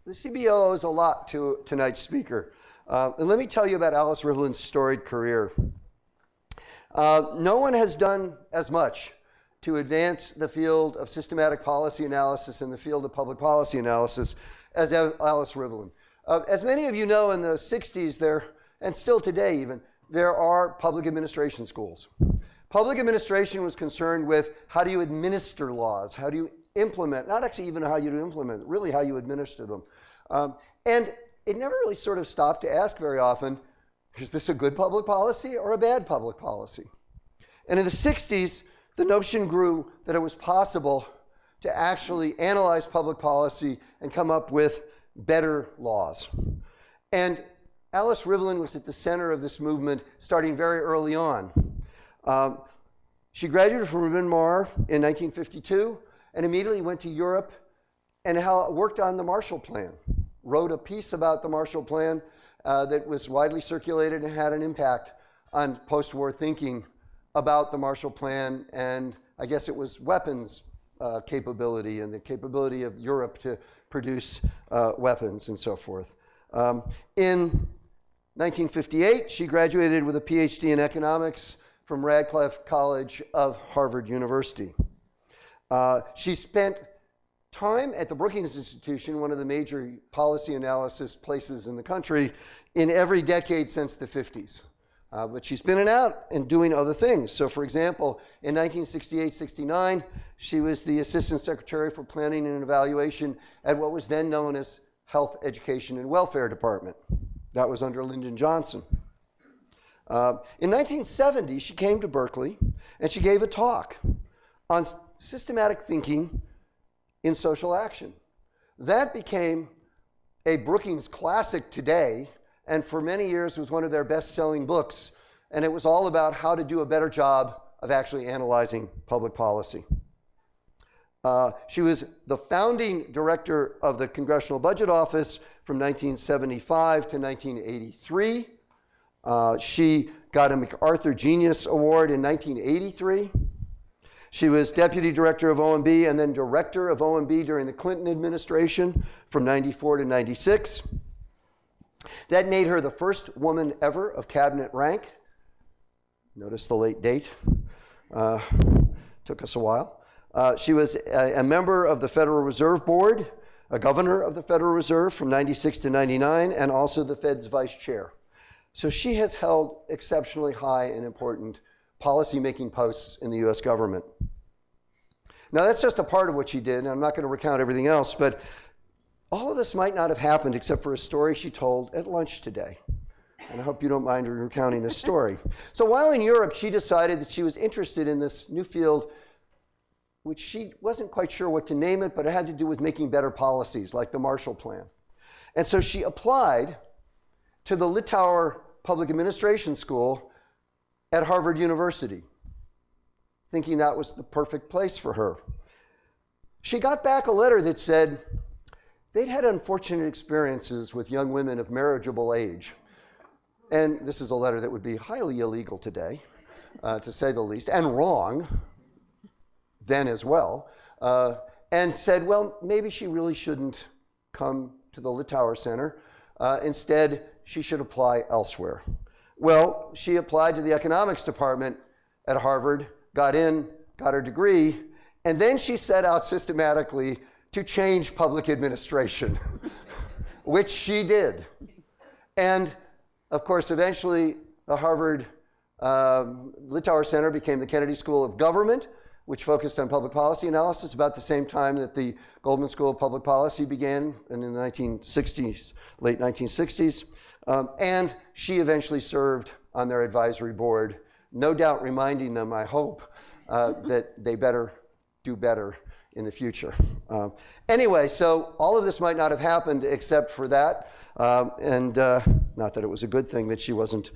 the CBO owes a lot to tonight's speaker. And let me tell you about Alice Rivlin's storied career. No one has done as much to advance the field of systematic policy analysis and the field of public policy analysis as Alice Rivlin. As many of you know, in the 60s there, and still today even, there are public administration schools. Public administration was concerned with how do you administer laws, how do you implement, not actually even how you implement, really how you administer them. And it never really sort of stopped to ask very often, is this a good public policy or a bad public policy? And in the 60s, the notion grew that it was possible to actually analyze public policy and come up with better laws. And Alice Rivlin was at the center of this movement starting very early on. She graduated from Bryn Mawr in 1952 and immediately went to Europe and worked on the Marshall Plan, wrote a piece about the Marshall Plan that was widely circulated and had an impact on post-war thinking about the Marshall Plan, and I guess it was weapons capability and the capability of Europe to produce weapons and so forth. In 1958, she graduated with a PhD in economics from Radcliffe College of Harvard University. She spent time at the Brooking Institution, one of the major policy analysis places in the country, in every decade since the 50s. But she's been in and out and doing other things. So for example, in 1968-69, she was the Assistant Secretary for Planning and Evaluation at what was then known as Health, Education, and Welfare Department. That was under Lyndon Johnson. In 1970, she came to Berkeley and she gave a talk on systematic thinking in social action. That became a Brookings classic today, and for many years was one of their best-selling books, and it was all about how to do a better job of actually analyzing public policy. She was the founding director of the Congressional Budget Office from 1975 to 1983. She got a MacArthur Genius Award in 1983. She was deputy director of OMB and then director of OMB during the Clinton administration from 94 to 96. That made her the first woman ever of cabinet rank. Notice the late date. Took us a while. She was a member of the Federal Reserve Board, a governor of the Federal Reserve from 96 to 99, and also the Fed's vice chair. So she has held exceptionally high and important policy-making posts in the US government. Now that's just a part of what she did, and I'm not going to recount everything else, but all of this might not have happened except for a story she told at lunch today. And I hope you don't mind recounting this story. So while in Europe, she decided that she was interested in this new field, which she wasn't quite sure what to name it, but it had to do with making better policies, like the Marshall Plan. And so she applied to the Littauer Public Administration School at Harvard University, thinking that was the perfect place for her. She got back a letter that said they'd had unfortunate experiences with young women of marriageable age. And this is a letter that would be highly illegal today, to say the least, and wrong then as well, and said, well, maybe she really shouldn't come to the Littauer Center. Instead, she should apply elsewhere. Well, she applied to the economics department at Harvard, got in, got her degree, and then she set out systematically to change public administration, which she did. And of course, eventually, the Harvard Littauer Center became the Kennedy School of Government, which focused on public policy analysis about the same time that the Goldman School of Public Policy began in the 1960s, late 1960s. And she eventually served on their advisory board, no doubt reminding them, I hope, that they better do better in the future. Anyway, so all of this might not have happened except for that. And not that it was a good thing that she wasn't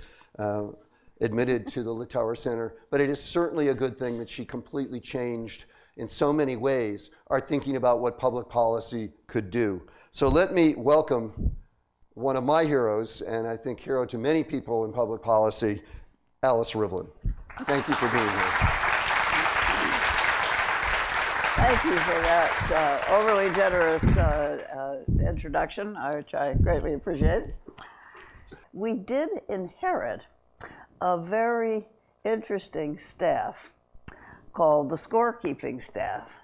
admitted to the Littauer Center, but it is certainly a good thing that she completely changed in so many ways our thinking about what public policy could do. So let me welcome one of my heroes, and I think hero to many people in public policy, Alice Rivlin. Thank you for being here. Thank you for that overly generous introduction, which I greatly appreciate. We did inherit a very interesting staff called the scorekeeping staff.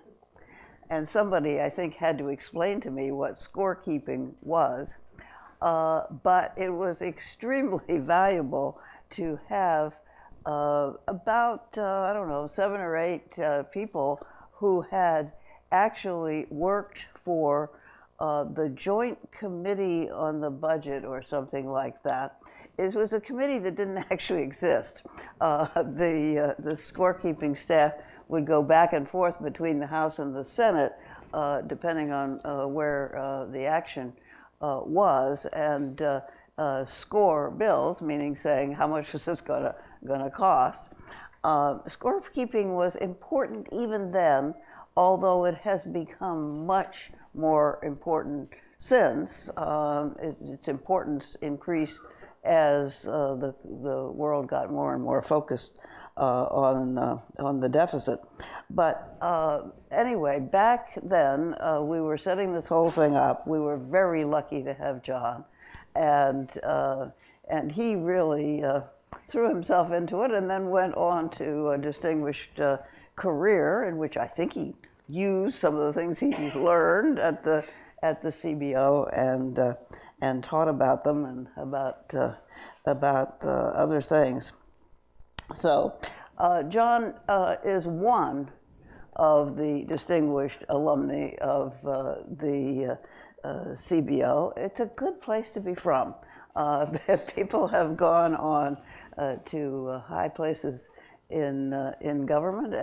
And somebody, I think, had to explain to me what scorekeeping was. But it was extremely valuable to have about, I don't know, 7 or 8 people who had actually worked for the Joint Committee on the Budget or something like that. It was a committee that didn't actually exist. The scorekeeping staff would go back and forth between the House and the Senate, depending on where the action was, and score bills, meaning saying how much is this going to cost. Scorekeeping was important even then, although it has become much more important since. Its importance increased as the world got more and more focused on the deficit. But anyway, back then we were setting this whole thing up. We were very lucky to have John, and he really threw himself into it, and then went on to a distinguished career in which I think he used some of the things he learned at the CBO and taught about them and about other things. So John is one of the distinguished alumni of the CBO. It's a good place to be from. People have gone on to high places in government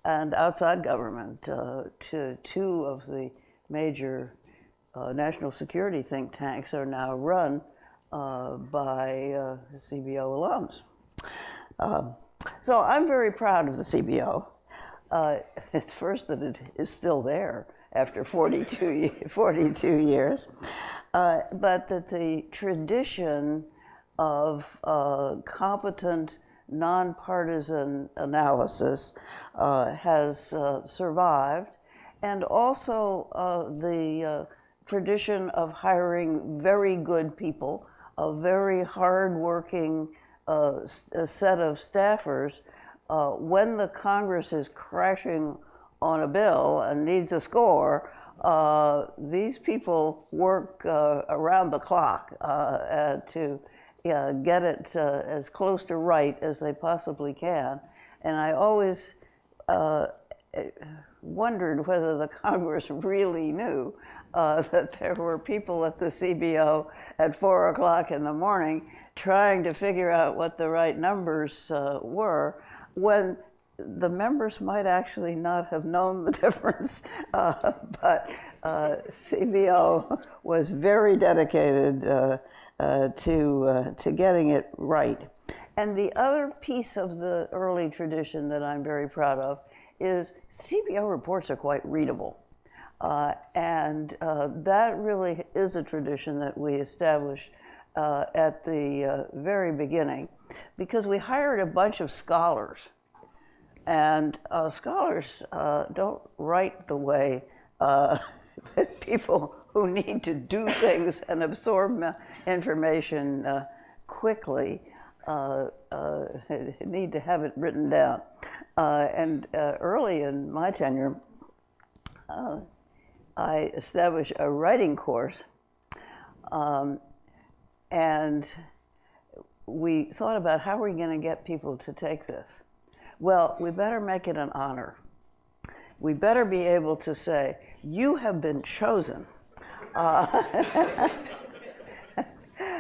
and outside government. To 2 of the major national security think tanks are now run by CBO alums. So I'm very proud of the CBO. It's first that it is still there after 42 years, but that the tradition of competent, nonpartisan analysis has survived, and also the tradition of hiring very good people, a very hardworking set of staffers. When the Congress is crashing on a bill and needs a score, these people work around the clock to get it as close to right as they possibly can. And I always wondered whether the Congress really knew that there were people at the CBO at 4 o'clock in the morning trying to figure out what the right numbers were, when the members might actually not have known the difference. But CBO was very dedicated to getting it right. And the other piece of the early tradition that I'm very proud of is CBO reports are quite readable. And that really is a tradition that we established at the very beginning, because we hired a bunch of scholars. And scholars don't write the way that people who need to do things and absorb information quickly need to have it written down. And early in my tenure, I established a writing course, and we thought about how are we going to get people to take this. Well, we better make it an honor. We better be able to say, you have been chosen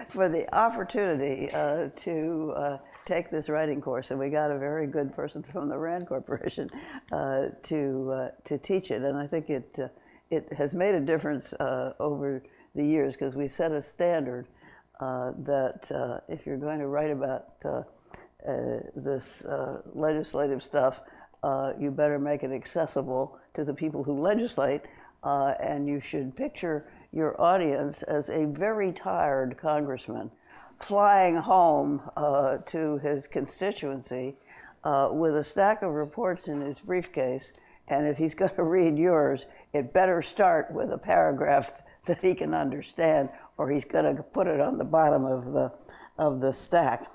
for the opportunity to take this writing course. And we got a very good person from the Rand Corporation to teach it. And I think it has made a difference over the years, because we set a standard that if you're going to write about this legislative stuff, you better make it accessible to the people who legislate, and you should picture your audience as a very tired congressman flying home to his constituency with a stack of reports in his briefcase And if he's going to read yours, it better start with a paragraph that he can understand, or he's going to put it on the bottom of the stack.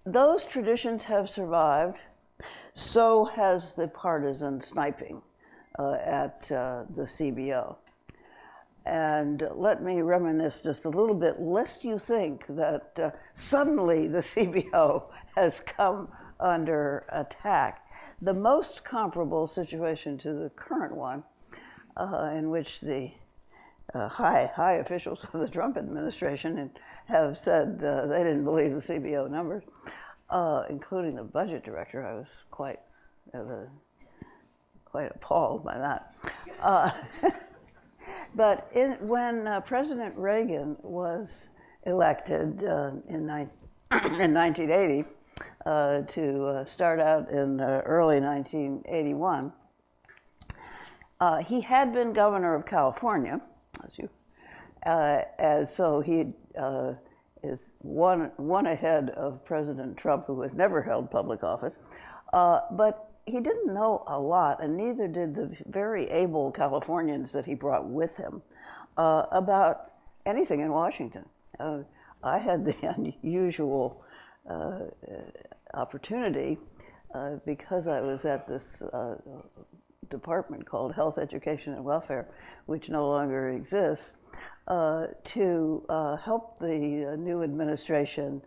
Those traditions have survived. So has the partisan sniping at the CBO. And let me reminisce just a little bit, lest you think that suddenly the CBO has come under attack. The most comparable situation to the current one, in which the high officials of the Trump administration have said they didn't believe the CBO numbers, including the budget director. I was quite appalled by that. But when President Reagan was elected in 1980 to start out in early 1981, he had been governor of California, and so he is one ahead of President Trump, who has never held public office. But he didn't know a lot, and neither did the very able Californians that he brought with him, about anything in Washington. I had the unusual opportunity, because I was at this department called Health, Education, and Welfare, which no longer exists, to help the new administration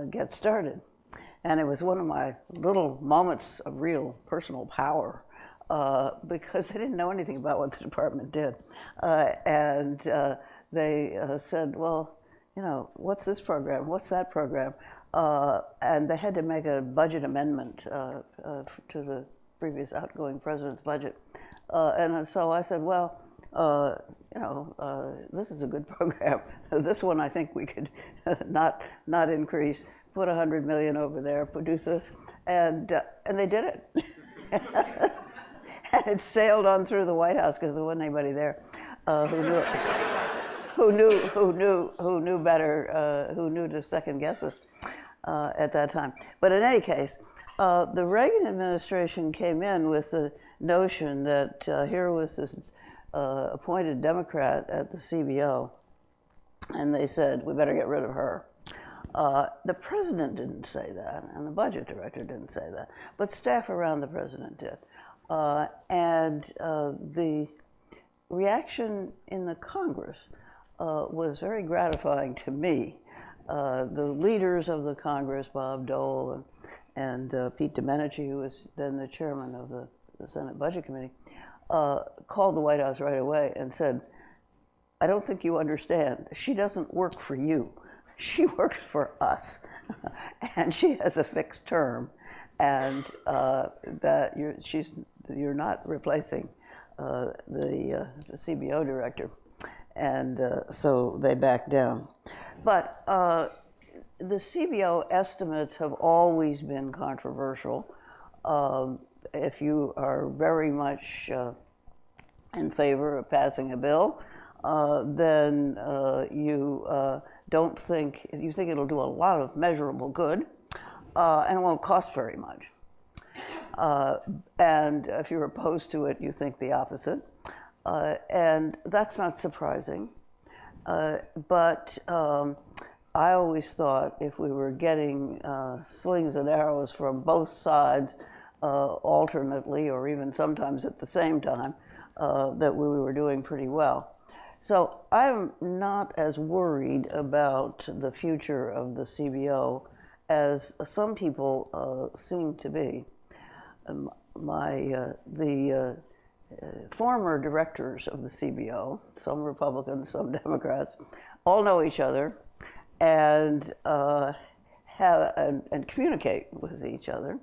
get started. And it was one of my little moments of real personal power, because I didn't know anything about what the department did. And they said, well, you know, what's this program? What's that program? And they had to make a budget amendment to the previous outgoing president's budget. And so I said, well, you know, this is a good program. This one I think we could not increase. Put $100 million over there, produce this, and they did it. And it sailed on through the White House because there wasn't anybody there who knew better, who knew to second guess us at that time. But in any case, the Reagan administration came in with the notion that here was this appointed Democrat at the CBO, and they said, we better get rid of her. The president didn't say that, and the budget director didn't say that, but staff around the president did. And the reaction in the Congress was very gratifying to me. The leaders of the Congress, Bob Dole and Pete Domenici, who was then the chairman of the Senate Budget Committee, called the White House right away and said, I don't think you understand. She doesn't work for you. She works for us, and she has a fixed term, and that you're not replacing the CBO director, and so they backed down. But the CBO estimates have always been controversial. If you are very much in favor of passing a bill, then you think it'll do a lot of measurable good, and it won't cost very much. And if you're opposed to it, you think the opposite. And that's not surprising. But I always thought if we were getting slings and arrows from both sides alternately, or even sometimes at the same time, that we were doing pretty well. So I'm not as worried about the future of the CBO as some people seem to be. The former directors of the CBO, some Republicans, some Democrats, all know each other and and communicate with each other.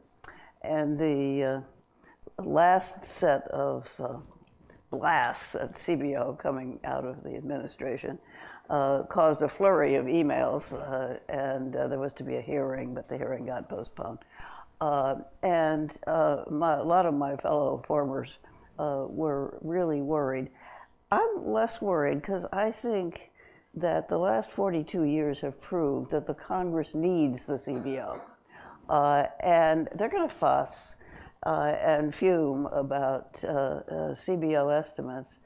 And the last set of blasts at CBO coming out of the administration caused a flurry of emails, and there was to be a hearing, but the hearing got postponed. And a lot of my fellow formers were really worried. I'm less worried because I think that the last 42 years have proved that the Congress needs the CBO. And they're going to fuss, and fume about CBO estimates,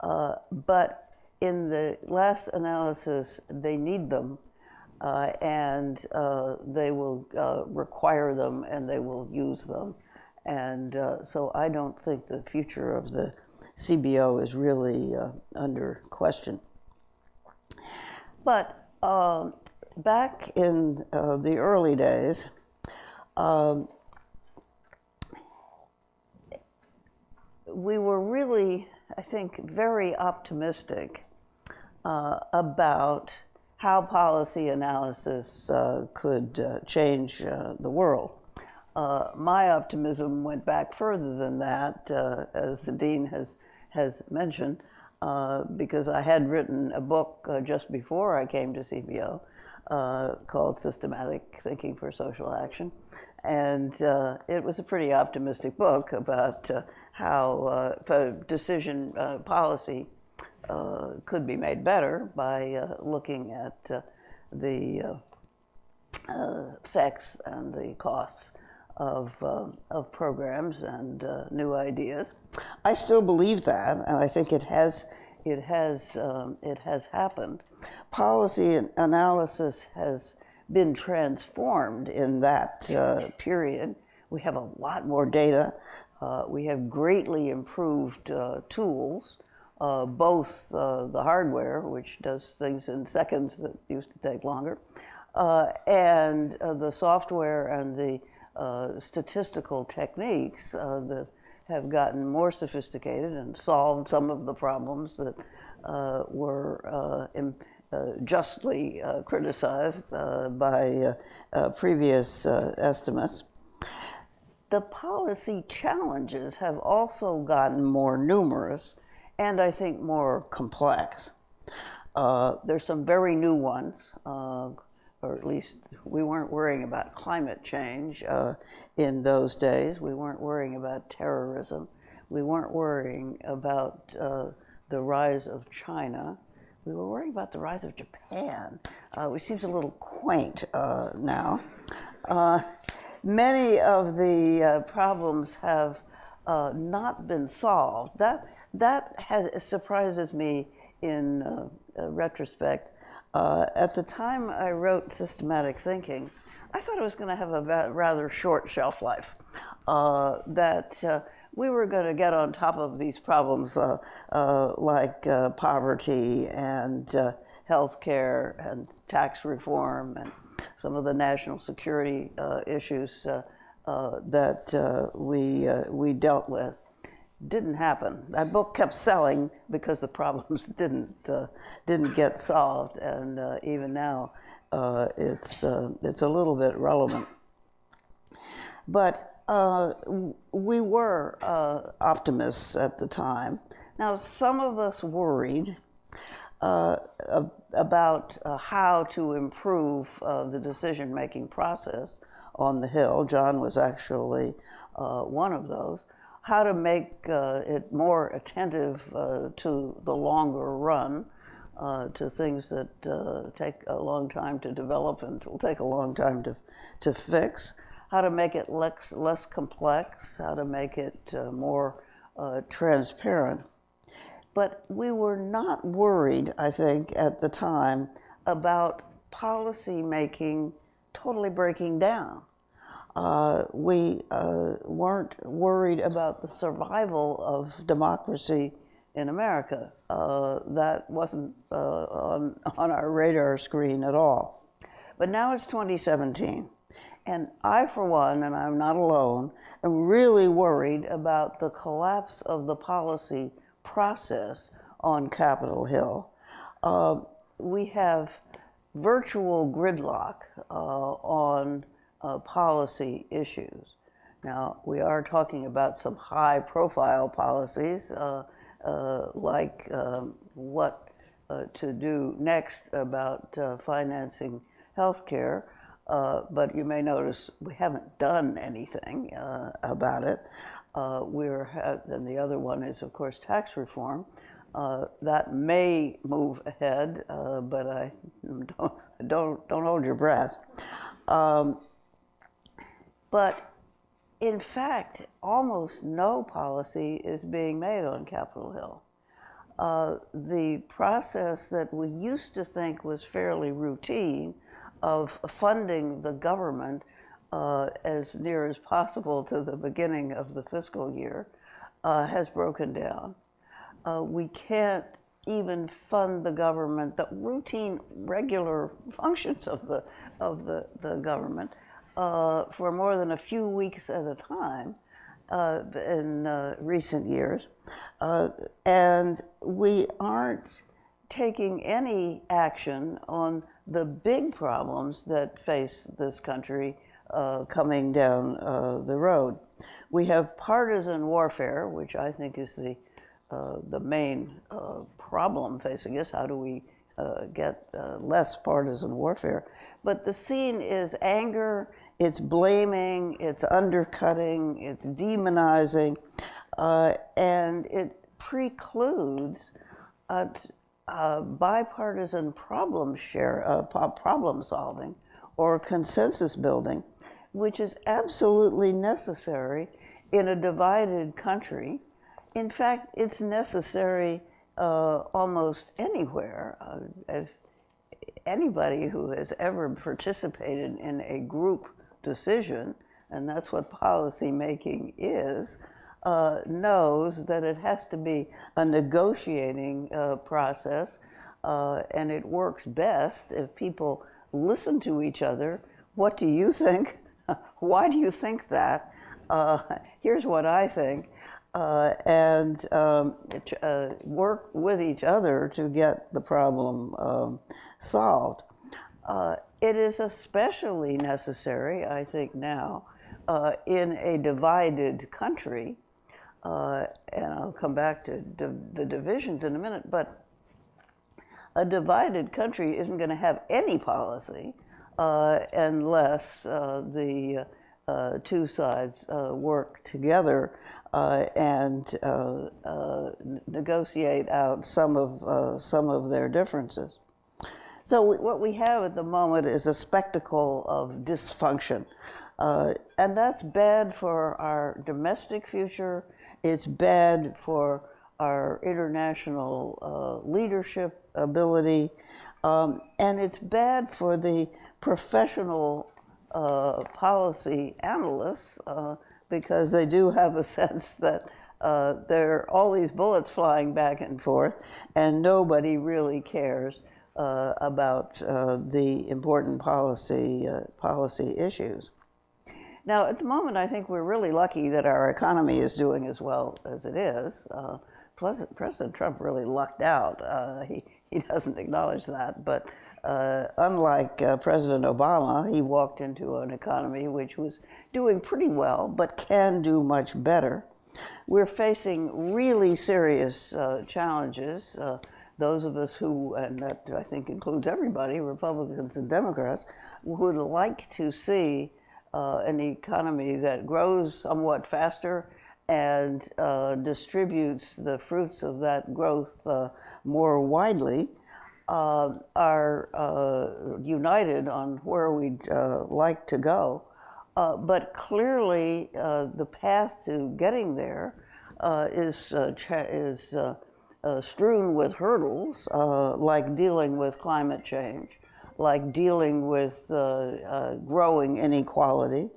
but in the last analysis, they need them, and they will require them, and they will use them. And so I don't think the future of the CBO is really under question. But back in the early days, we were really, I think, very optimistic about how policy analysis could change the world. My optimism went back further than that, as the dean has mentioned, because I had written a book just before I came to CBO called Systematic Thinking for Social Action. And it was a pretty optimistic book about how decision policy could be made better by looking at the effects and the costs of programs and new ideas. I still believe that, and I think it has happened. Policy analysis has been transformed in that period. We have a lot more data. We have greatly improved tools, both the hardware, which does things in seconds that used to take longer, and the software and the statistical techniques that have gotten more sophisticated and solved some of the problems that were justly criticized by previous estimates. The policy challenges have also gotten more numerous and I think more complex. There's some very new ones, or at least we weren't worrying about climate change in those days. We weren't worrying about terrorism. We weren't worrying about the rise of China. We were worrying about the rise of Japan, which seems a little quaint now. Many of the problems have not been solved. That surprises me in retrospect. At the time I wrote Systematic Thinking, I thought it was going to have a rather short shelf life, that we were going to get on top of these problems like poverty and health care and tax reform and some of the national security issues that we dealt with. Didn't happen. That book kept selling because the problems didn't get solved, and even now it's a little bit relevant. But we were optimists at the time. Now, some of us worried about how to improve the decision-making process on the Hill. John was actually one of those. How to make it more attentive to the longer run, to things that take a long time to develop and will take a long time to fix. How to make it less complex, how to make it more transparent. But we were not worried, I think, at the time about policy making totally breaking down. We weren't worried about the survival of democracy in America. That wasn't on our radar screen at all. But now it's 2017. And I, for one, and I'm not alone, am really worried about the collapse of the policy process on Capitol Hill. We have virtual gridlock on policy issues. Now, we are talking about some high-profile policies, like what to do next about financing healthcare. But you may notice we haven't done anything about it. And the other one is, of course, tax reform. That may move ahead, but I don't hold your breath. But in fact, almost no policy is being made on Capitol Hill. The process that we used to think was fairly routine of funding the government as near as possible to the beginning of the fiscal year has broken down. We can't even fund the government, the routine, regular functions of the government for more than a few weeks at a time in recent years. And we aren't taking any action on the big problems that face this country coming down the road. We have partisan warfare, which I think is the main problem facing us. How do we get less partisan warfare? But the scene is anger, it's blaming, it's undercutting, it's demonizing, and it precludes bipartisan problem solving or consensus building, which is absolutely necessary in a divided country. In fact, it's necessary almost anywhere. As anybody who has ever participated in a group decision, and that's what policy making is, knows that it has to be a negotiating process, and it works best if people listen to each other. What do you think? Why do you think that? Here's what I think. And work with each other to get the problem solved. It is especially necessary, I think now, in a divided country, and I'll come back to the divisions in a minute, but a divided country isn't going to have any policy unless the two sides work together and negotiate out some of their differences. So what we have at the moment is a spectacle of dysfunction, and that's bad for our domestic future. It's bad for our international leadership ability, and it's bad for the professional policy analysts because they do have a sense that there are all these bullets flying back and forth, and nobody really cares about the important policy issues. Now, at the moment, I think we're really lucky that our economy is doing as well as it is. President Trump really lucked out. He doesn't acknowledge that, but unlike President Obama, he walked into an economy which was doing pretty well, but can do much better. We're facing really serious challenges. Those of us who, and that I think includes everybody, Republicans and Democrats, would like to see an economy that grows somewhat faster and distributes the fruits of that growth more widely, are united on where we'd like to go. But clearly, the path to getting there is strewn with hurdles, like dealing with climate change, like dealing with growing inequality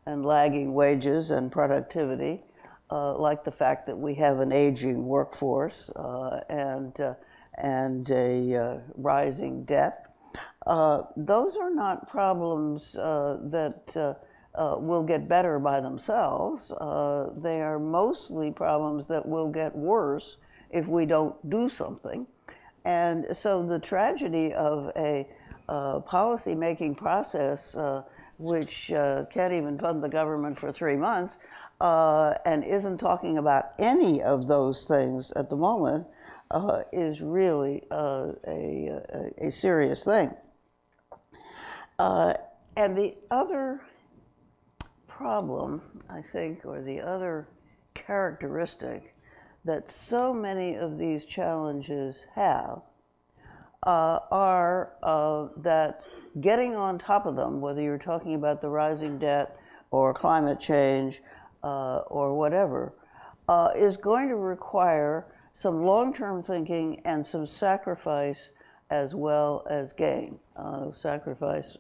and lagging wages and productivity, like the fact that we have an aging workforce and a rising debt. Those are not problems that will get better by themselves. They are mostly problems that will get worse if we don't do something. And so the tragedy of a policy-making process which can't even fund the government for 3 months and isn't talking about any of those things at the moment is really a serious thing. And the other problem, I think, or the other characteristic that so many of these challenges have are that getting on top of them, whether you're talking about the rising debt or climate change or whatever, is going to require some long-term thinking and some sacrifice as well as gain. Sacrifice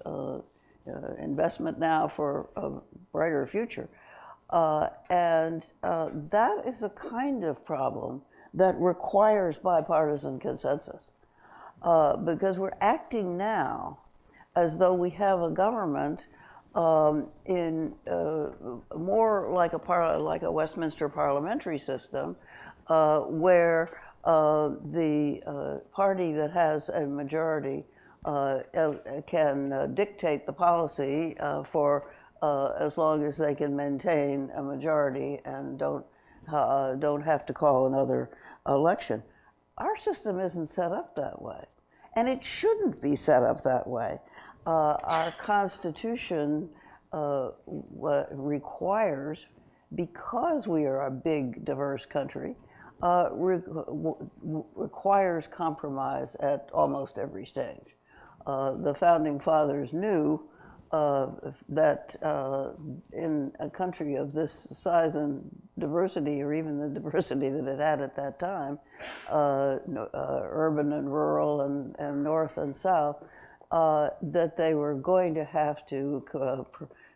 investment now for a brighter future. And that is a kind of problem that requires bipartisan consensus. Because we're acting now as though we have a government in more like a Westminster parliamentary system, where the party that has a majority can dictate the policy for as long as they can maintain a majority and don't have to call another election. Our system isn't set up that way, and it shouldn't be set up that way. Our Constitution requires, because we are a big, diverse country, requires compromise at almost every stage. The Founding Fathers knew that in a country of this size and diversity, or even the diversity that it had at that time, urban and rural and north and south, that they were going to have to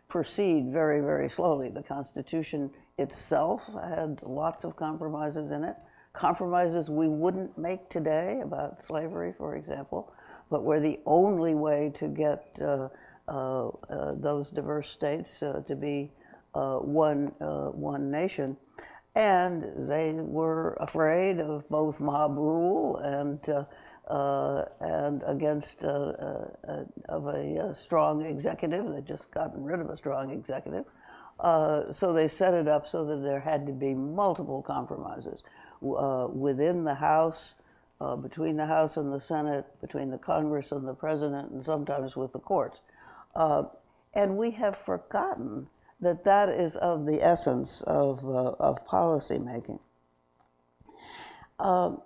proceed very, very slowly. The Constitution itself had lots of compromises in it, compromises we wouldn't make today about slavery, for example, but were the only way to get those diverse states to be one nation. And they were afraid of both mob rule and against of a strong executive. They'd just gotten rid of a strong executive. So they set it up so that there had to be multiple compromises within the House, between the House and the Senate, between the Congress and the President, and sometimes with the courts. And we have forgotten that that is of the essence of policy making. Well,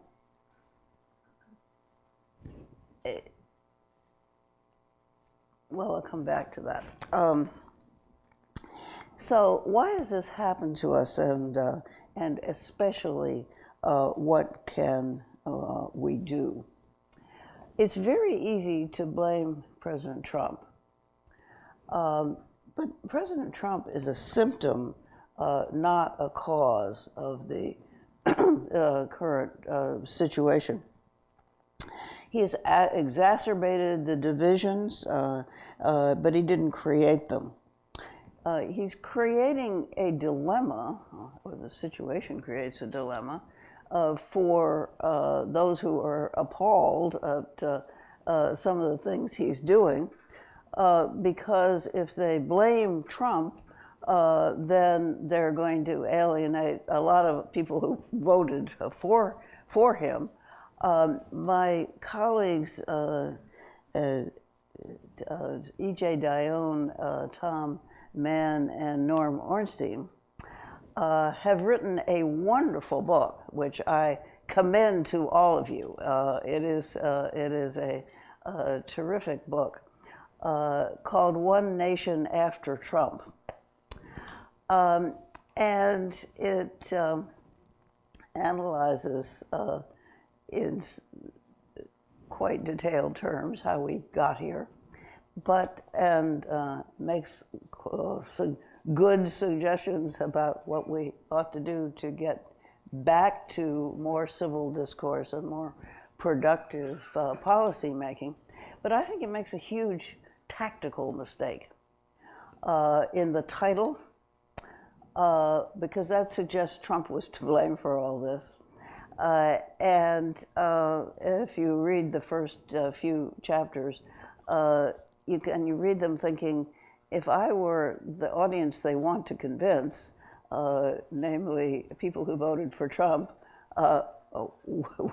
I'll come back to that. So why has this happened to us, and especially what can we do? It's very easy to blame President Trump. But President Trump is a symptom, not a cause of the current situation. He has exacerbated the divisions, but he didn't create them. He's creating a dilemma, or the situation creates a dilemma, for those who are appalled at some of the things he's doing, because if they blame Trump, then they're going to alienate a lot of people who voted for him. My colleagues, E.J. Dione, Tom Mann, and Norm Ornstein, have written a wonderful book, which I commend to all of you. It is a terrific book called One Nation After Trump. And it analyzes in quite detailed terms how we got here, and makes some good suggestions about what we ought to do to get back to more civil discourse and more productive policy making. But I think it makes a huge tactical mistake in the title, because that suggests Trump was to blame for all this. And if you read the first few chapters, you read them thinking, if I were the audience they want to convince, namely people who voted for Trump,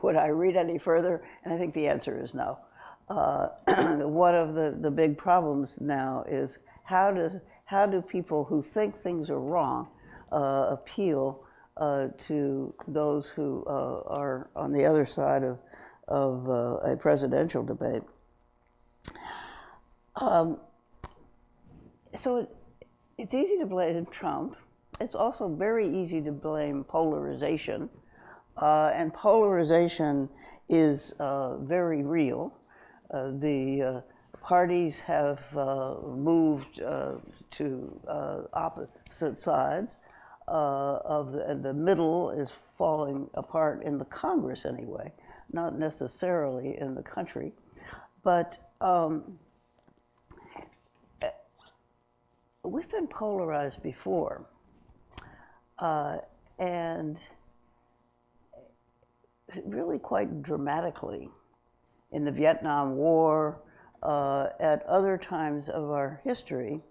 would I read any further? And I think the answer is no. One of the big problems now is how do people who think things are wrong appeal to those who are on the other side of a presidential debate. So It's easy to blame Trump. It's also very easy to blame polarization. And polarization is very real. The parties have moved to opposite sides of the middle is falling apart in the Congress anyway, not necessarily in the country. But we've been polarized before. And really quite dramatically in the Vietnam War, at other times of our history.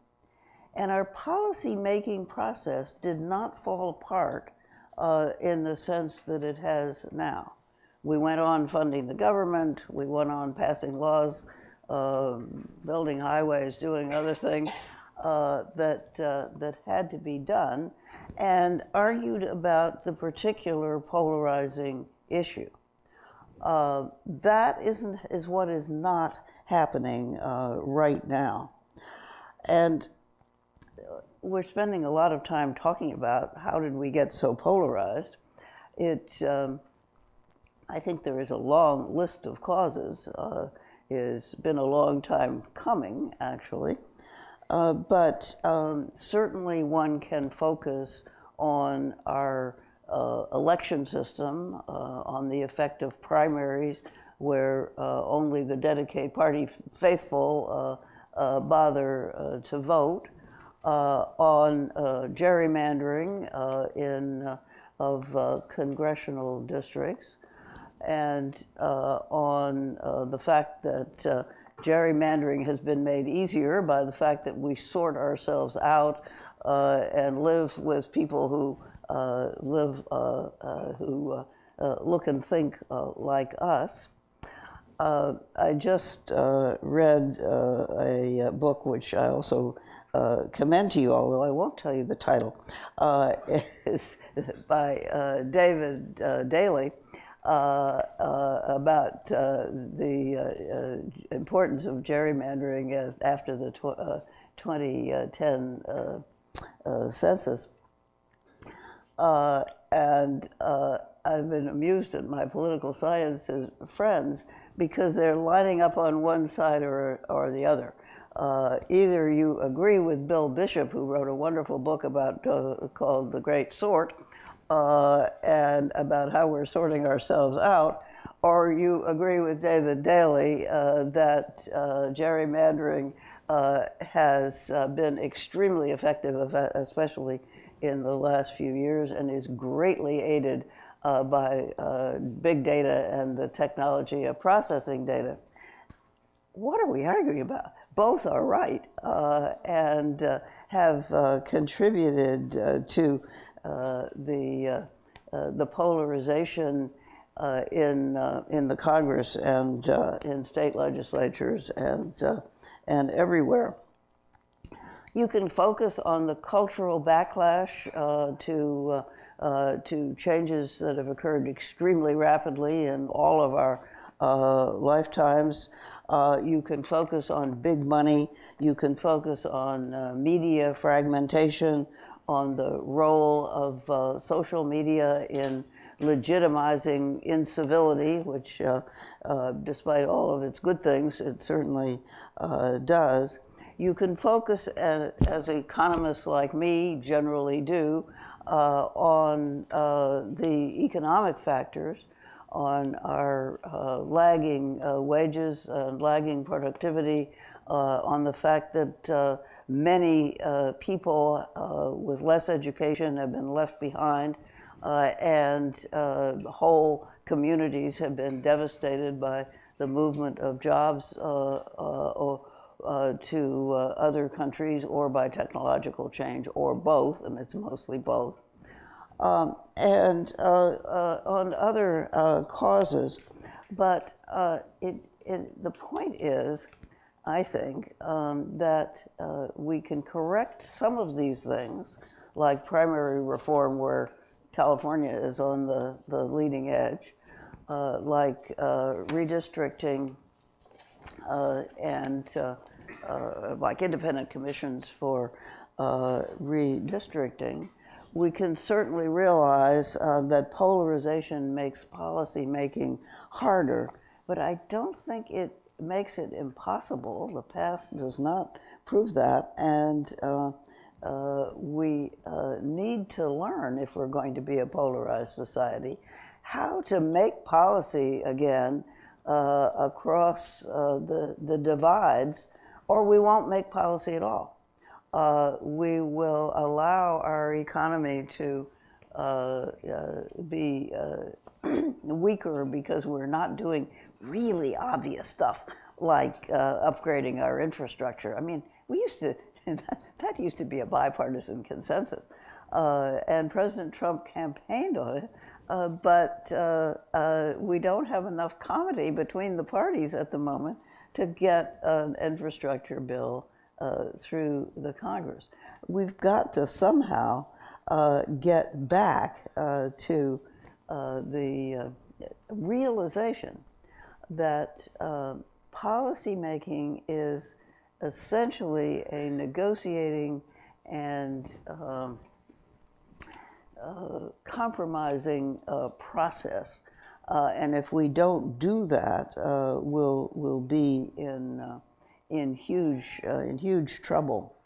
And our policy-making process did not fall apart in the sense that it has now. We went on funding the government, we went on passing laws, building highways, doing other things that had to be done, and argued about the particular polarizing issue. That is what is not happening right now. And we're spending a lot of time talking about how did we get so polarized. I think there is a long list of causes. It's been a long time coming, actually. But certainly one can focus on our election system, on the effect of primaries, where only the dedicated party faithful bother to vote, on gerrymandering of congressional districts, and on the fact that gerrymandering has been made easier by the fact that we sort ourselves out and live with people who look and think like us. I just read a book which I also commend to you, although I won't tell you the title. It's by David Daley about the importance of gerrymandering after the 2010 census. And I've been amused at my political sciences friends because they're lining up on one side or the other. Either you agree with Bill Bishop, who wrote a wonderful book about called The Great Sort, and about how we're sorting ourselves out, or you agree with David Daley that gerrymandering has been extremely effective, especially in the last few years, and is greatly aided by big data and the technology of processing data. What are we arguing about? Both are right and have contributed to the polarization in the Congress and in state legislatures and everywhere. You can focus on the cultural backlash to changes that have occurred extremely rapidly in all of our lifetimes. You can focus on big money. You can focus on media fragmentation, on the role of social media in legitimizing incivility, which despite all of its good things, it certainly does. You can focus, as economists like me generally do, on the economic factors, on our lagging wages, lagging productivity, on the fact that many people with less education have been left behind, and whole communities have been devastated by the movement of jobs to other countries, or by technological change, or both, and it's mostly both. And on other causes. But the point is, I think, that we can correct some of these things, like primary reform, where California is on the leading edge, like redistricting, and like independent commissions for redistricting, we can certainly realize that polarization makes policy making harder, but I don't think it makes it impossible. The past does not prove that, and we need to learn, if we're going to be a polarized society, how to make policy again across the divides, or we won't make policy at all. We will allow our economy to be weaker because we're not doing really obvious stuff like upgrading our infrastructure. I mean, we used to, that used to be a bipartisan consensus. And President Trump campaigned on it, but we don't have enough comity between the parties at the moment to get an infrastructure bill through the Congress. We've got to somehow get back to the realization that policymaking is essentially a negotiating and compromising process. And if we don't do that, we'll be in huge trouble.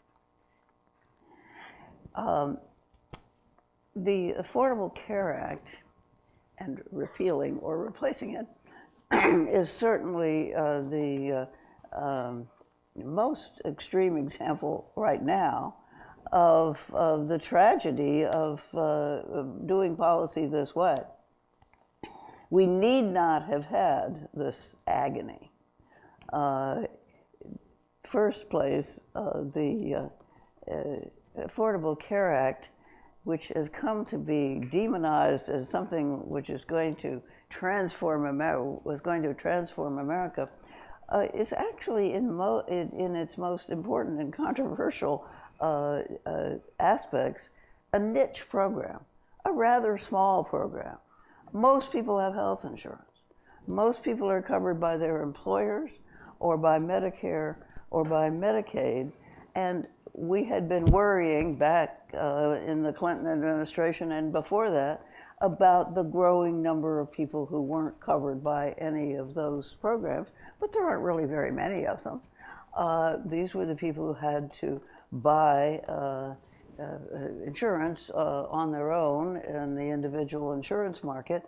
The Affordable Care Act and repealing or replacing it is certainly the most extreme example right now of the tragedy of doing policy this way. We need not have had this agony. First place, the Affordable Care Act, which has come to be demonized as something which is going to transform America, is actually in its most important and controversial aspects a niche program, a rather small program. Most people have health insurance. Most people are covered by their employers or by Medicare or by Medicaid, and we had been worrying back in the Clinton administration and before that about the growing number of people who weren't covered by any of those programs, but there aren't really very many of them. These were the people who had to buy insurance on their own in the individual insurance market,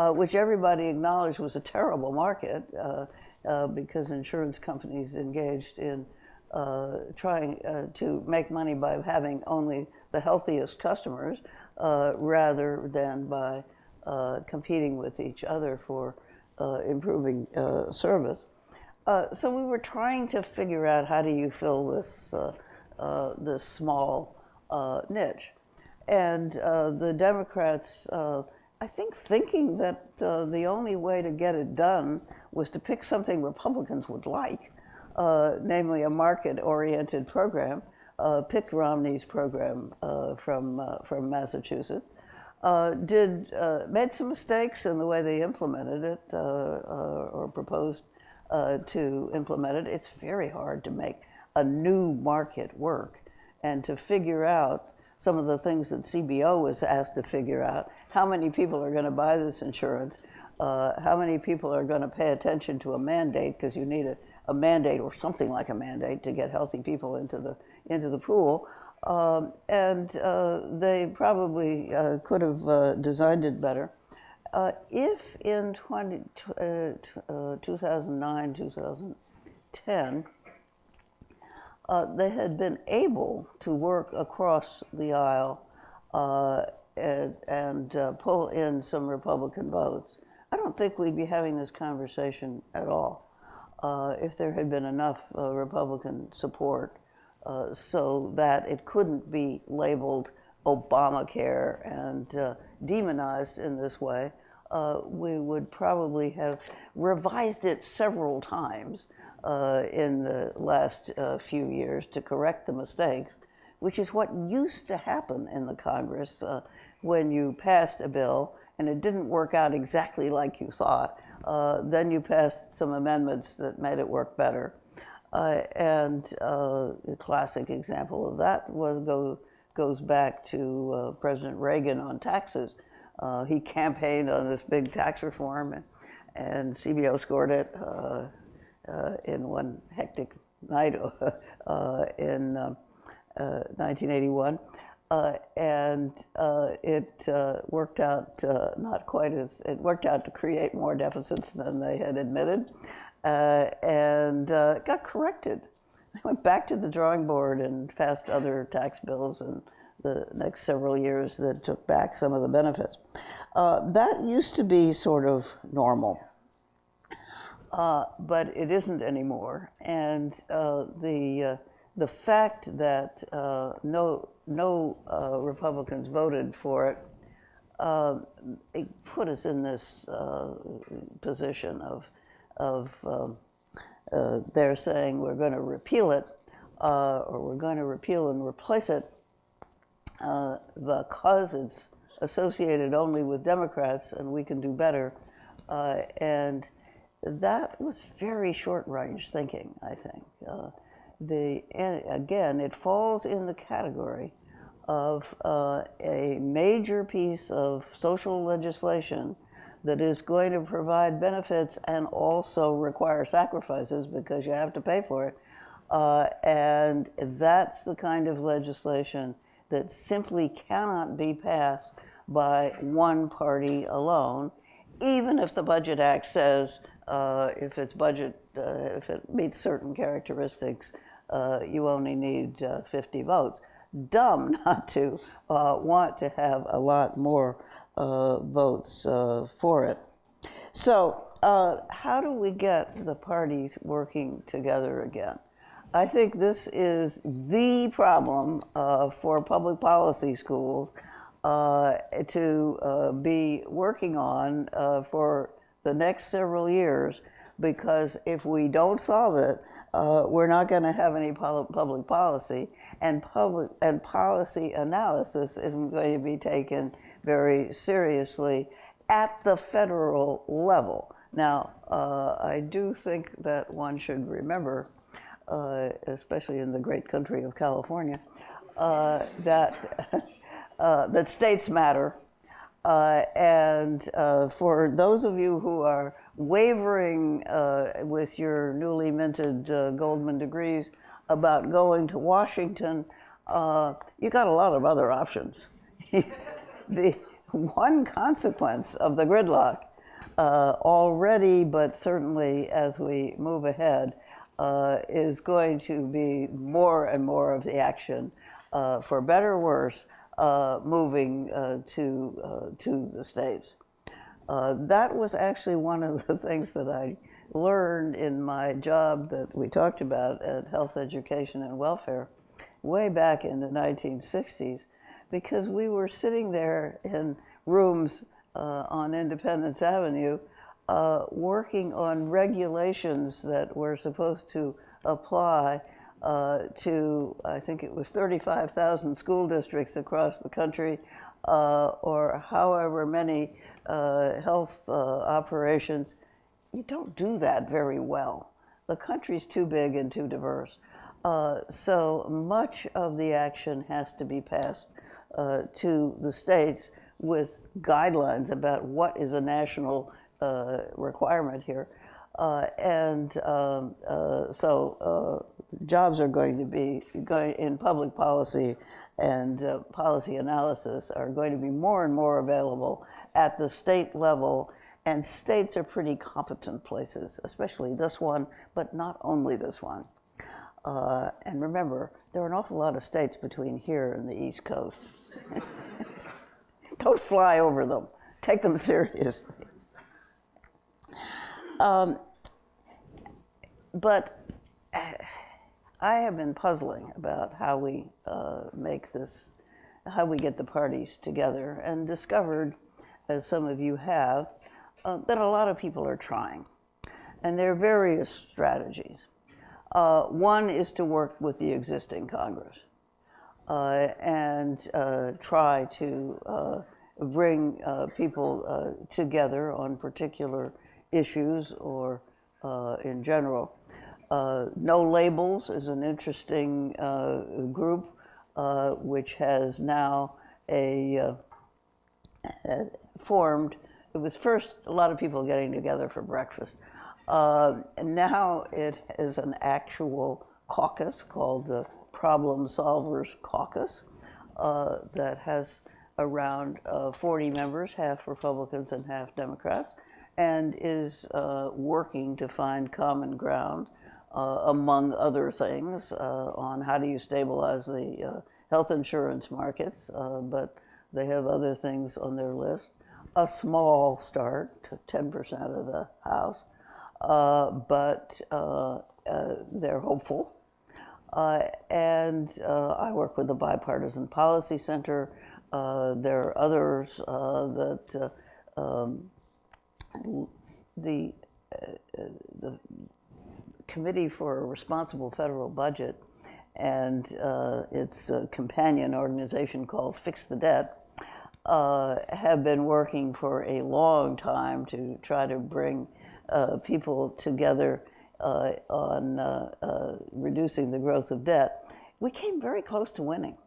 which everybody acknowledged was a terrible market because insurance companies engaged in trying to make money by having only the healthiest customers rather than by competing with each other for improving service. So we were trying to figure out how do you fill this small niche. And the Democrats, I think, thinking that the only way to get it done was to pick something Republicans would like, namely a market-oriented program, picked Romney's program from Massachusetts, made some mistakes in the way they implemented it or proposed to implement it. It's very hard to make a new market work and to figure out some of the things that CBO was asked to figure out. How many people are going to buy this insurance? How many people are going to pay attention to a mandate, because you need a mandate or something like a mandate to get healthy people into the pool. And they probably could have designed it better. If in 2009, 2010, they had been able to work across the aisle and pull in some Republican votes, I don't think we'd be having this conversation at all. If there had been enough Republican support so that it couldn't be labeled Obamacare and demonized in this way, we would probably have revised it several times in the last few years to correct the mistakes, which is what used to happen in the Congress when you passed a bill and it didn't work out exactly like you thought. Then you passed some amendments that made it work better. And a classic example of that goes back to President Reagan on taxes. He campaigned on this big tax reform, and CBO scored it in one hectic night in 1981. And it worked out not quite as, it worked out to create more deficits than they had admitted, and it got corrected. They went back to the drawing board and passed other tax bills in the next several years that took back some of the benefits. That used to be sort of normal, but it isn't anymore. And the fact that no Republicans voted for it, it put us in this position of they're saying we're going to repeal it, or we're going to repeal and replace it because it's associated only with Democrats and we can do better. And that was very short-range thinking, I think. Again, it falls in the category of a major piece of social legislation that is going to provide benefits and also require sacrifices because you have to pay for it. And that's the kind of legislation that simply cannot be passed by one party alone, even if the Budget Act says if it meets certain characteristics, you only need 50 votes. Dumb not to want to have a lot more votes for it. So how do we get the parties working together again? I think this is the problem for public policy schools to be working on for the next several years, because if we don't solve it, we're not going to have any public policy, and policy analysis isn't going to be taken very seriously at the federal level. Now, I do think that one should remember, especially in the great country of California, that that states matter. And for those of you who are wavering with your newly minted Goldman degrees about going to Washington, you got a lot of other options. The one consequence of the gridlock already, but certainly as we move ahead, is going to be more and more of the action, for better or worse, moving to the states. That was actually one of the things that I learned in my job that we talked about at Health, Education, and Welfare way back in the 1960s, because we were sitting there in rooms on Independence Avenue working on regulations that were supposed to apply to, I think it was 35,000 school districts across the country, or however many health operations. You don't do that very well. The country's too big and too diverse. So much of the action has to be passed to the states with guidelines about what is a national requirement here. So jobs are going to be in public policy, and policy analysis are going to be more and more available at the state level. And states are pretty competent places, especially this one, but not only this one. And remember, there are an awful lot of states between here and the East Coast. Don't fly over them. Take them seriously. But I have been puzzling about how we how we get the parties together, and discovered, as some of you have, that a lot of people are trying. And there are various strategies. One is to work with the existing Congress and try to bring people together on particular issues or in general. No Labels is an interesting group which has now formed. It was first a lot of people getting together for breakfast. And now it is an actual caucus called the Problem Solvers Caucus that has around 40 members, half Republicans and half Democrats, and is working to find common ground, among other things, on how do you stabilize the health insurance markets, but they have other things on their list. A small start to 10% of the House, but they're hopeful. And I work with the Bipartisan Policy Center. There are others that the Committee for a Responsible Federal Budget and its companion organization called Fix the Debt have been working for a long time to try to bring people together on reducing the growth of debt. We came very close to winning.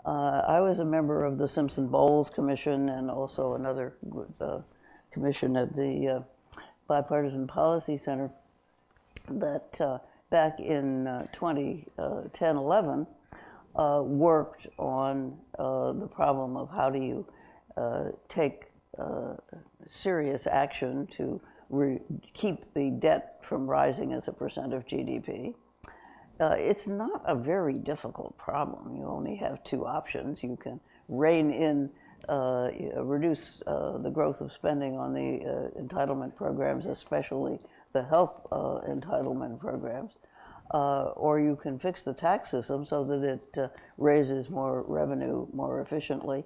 I was a member of the Simpson-Bowles Commission and also another commission at the Bipartisan Policy Center that back in 2010-11 worked on the problem of how do you take serious action to keep the debt from rising as a percent of GDP. It's not a very difficult problem. You only have two options. You can rein in, reduce the growth of spending on the entitlement programs, especially the health entitlement programs, or you can fix the tax system so that it raises more revenue more efficiently.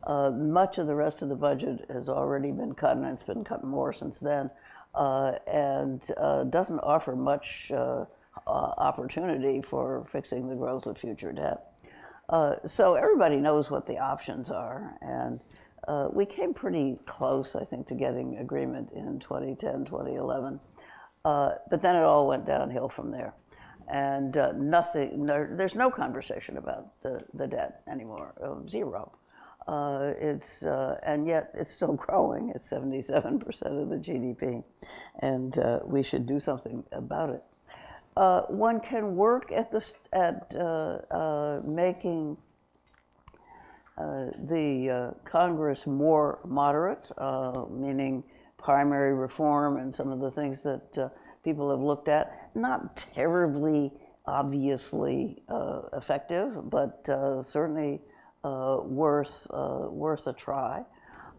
Much of the rest of the budget has already been cut, and it's been cut more since then, and doesn't offer much opportunity for fixing the growth of future debt. So everybody knows what the options are, and we came pretty close, I think, to getting agreement in 2010, 2011. But then it all went downhill from there. And there's no conversation about the debt anymore, zero. And yet it's still growing. It's 77% of the GDP, and we should do something about it. One can work at making the Congress more moderate, meaning primary reform and some of the things that people have looked at. Not terribly obviously effective, but certainly worth a try.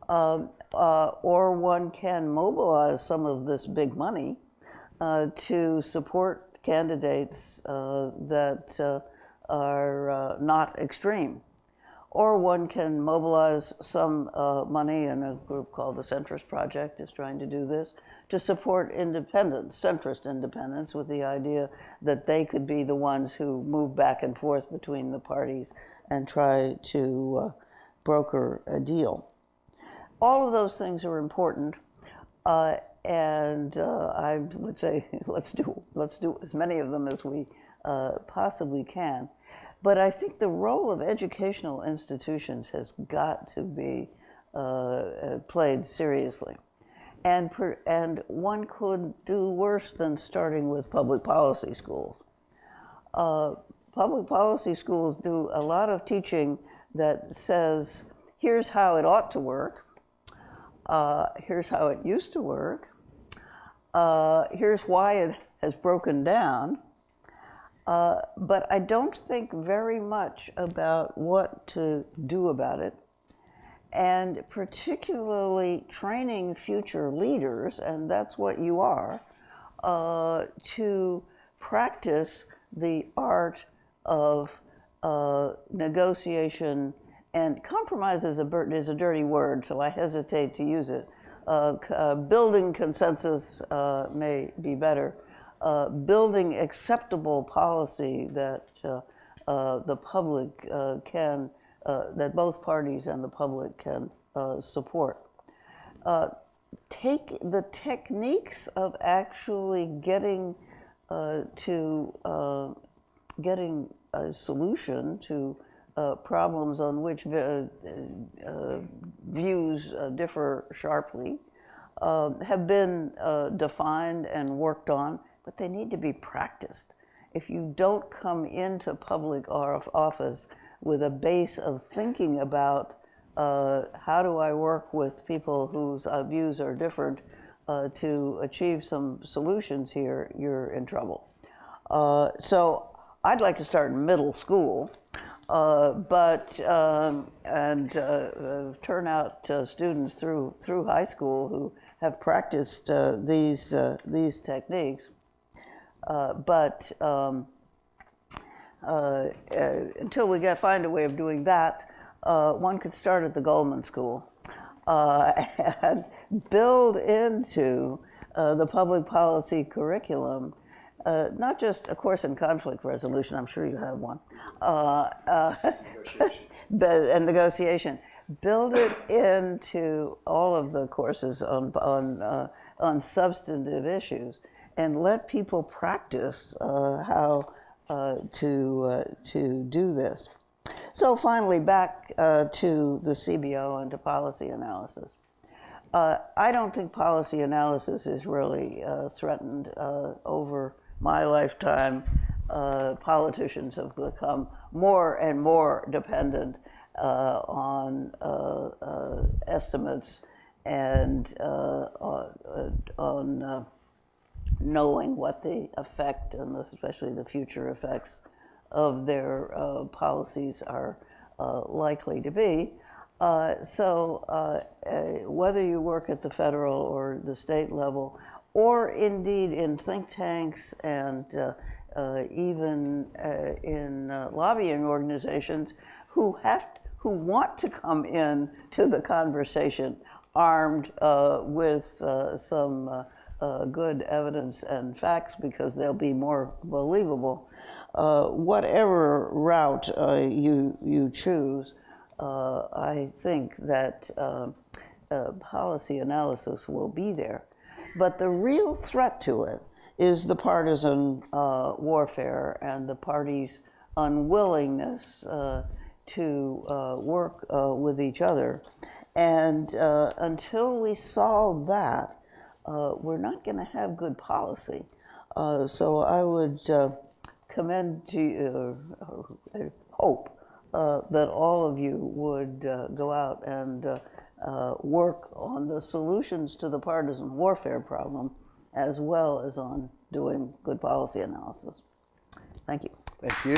Or one can mobilize some of this big money to support candidates that are not extreme. Or one can mobilize some money, and a group called the Centrist Project is trying to do this, to support independents, centrist independents, with the idea that they could be the ones who move back and forth between the parties and try to broker a deal. All of those things are important, and I would say let's do as many of them as we possibly can. But I think the role of educational institutions has got to be played seriously. And one could do worse than starting with public policy schools. Public policy schools do a lot of teaching that says, here's how it ought to work, here's how it used to work, here's why it has broken down, but I don't think very much about what to do about it, and particularly training future leaders, and that's what you are, to practice the art of negotiation. And compromise is a dirty word, so I hesitate to use it. Building consensus may be better. Building acceptable policy that the public that both parties and the public can support. Take the techniques of actually getting to getting a solution to problems on which views differ sharply, have been defined and worked on, but they need to be practiced. If you don't come into public office with a base of thinking about how do I work with people whose views are different to achieve some solutions here, you're in trouble. So I'd like to start in middle school, and turn out students through high school who have practiced these techniques. Until we find a way of doing that, one could start at the Goldman School and build into the public policy curriculum not just a course in conflict resolution, I'm sure you have one, and negotiation. Build it into all of the courses on substantive issues, and let people practice how to do this. So finally, back to the CBO and to policy analysis. I don't think policy analysis is really threatened over my lifetime. Politicians have become more and more dependent on estimates and on knowing what the effect and especially the future effects of their policies are likely to be. Whether you work at the federal or the state level, or indeed in think tanks and even in lobbying organizations who want to come in to the conversation armed with some good evidence and facts because they'll be more believable. Whatever route you choose, I think that policy analysis will be there. But the real threat to it is the partisan warfare and the parties' unwillingness to work with each other. And until we solve that, we're not going to have good policy. So I would commend to you, hope that all of you would go out and work on the solutions to the partisan warfare problem, as well as on doing good policy analysis. Thank you. Thank you.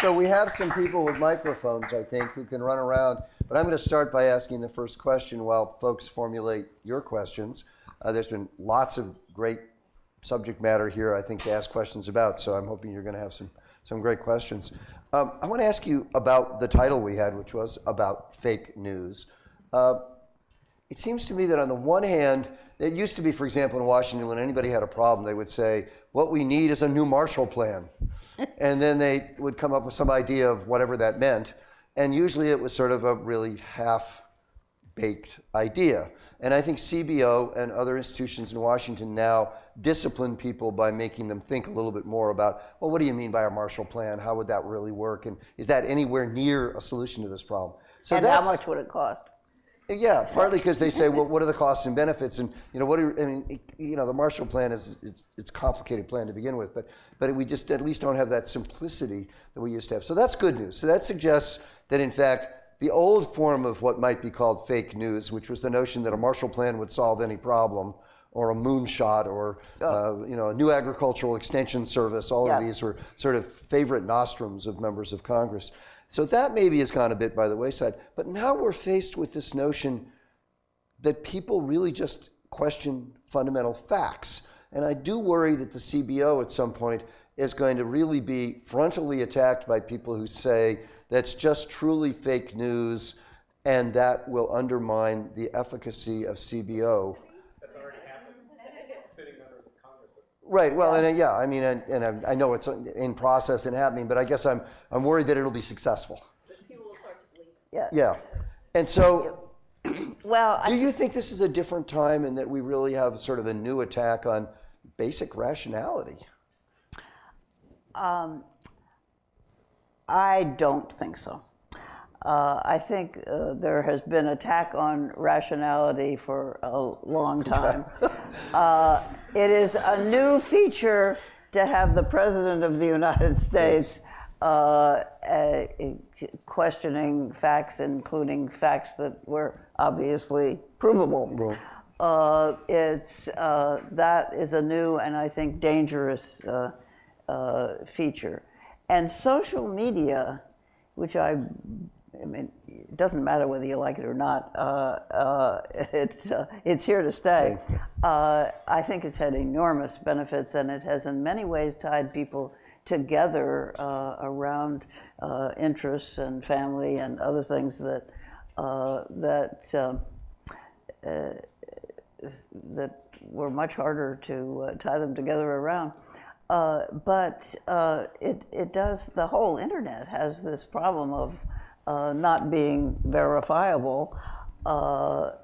So we have some people with microphones, I think, who can run around. But I'm going to start by asking the first question while folks formulate your questions. There's been lots of great subject matter here, I think, to ask questions about. So I'm hoping you're going to have some great questions. I want to ask you about the title we had, which was about fake news. It seems to me that on the one hand, it used to be, for example, in Washington, when anybody had a problem, they would say, what we need is a new Marshall Plan. And then they would come up with some idea of whatever that meant. And usually it was sort of a really half-baked idea. And I think CBO and other institutions in Washington now discipline people by making them think a little bit more about, well, what do you mean by a Marshall Plan? How would that really work? And is that anywhere near a solution to this problem? So and how much would it cost? Yeah, partly because they say, well, what are the costs and benefits? And the Marshall Plan it's a complicated plan to begin with, but we just at least don't have that simplicity that we used to have. So that's good news. So that suggests that in fact the old form of what might be called fake news, which was the notion that a Marshall Plan would solve any problem, or a moonshot, or a new agricultural extension service, all of these were sort of favorite nostrums of members of Congress. So that maybe has gone a bit by the wayside. But now we're faced with this notion that people really just question fundamental facts. And I do worry that the CBO at some point is going to really be frontally attacked by people who say that's just truly fake news and that will undermine the efficacy of CBO. That's already happened. Sitting members of Congress. Right. Well, and I know it's in process and happening, but I guess I'm I'm worried that it'll be successful. People will start to believe it. Yeah. Yeah. And so, Well, do you think this is a different time and that we really have sort of a new attack on basic rationality? I don't think so. I think there has been attack on rationality for a long time. It is a new feature to have the President of the United States questioning facts, including facts that were obviously provable. That is a new and I think dangerous feature. And social media, which I mean, it doesn't matter whether you like it or not. It's here to stay. I think it's had enormous benefits, and it has in many ways tied people together around interests and family and other things that were much harder to tie them together around. But it does. The whole internet has this problem of not being verifiable or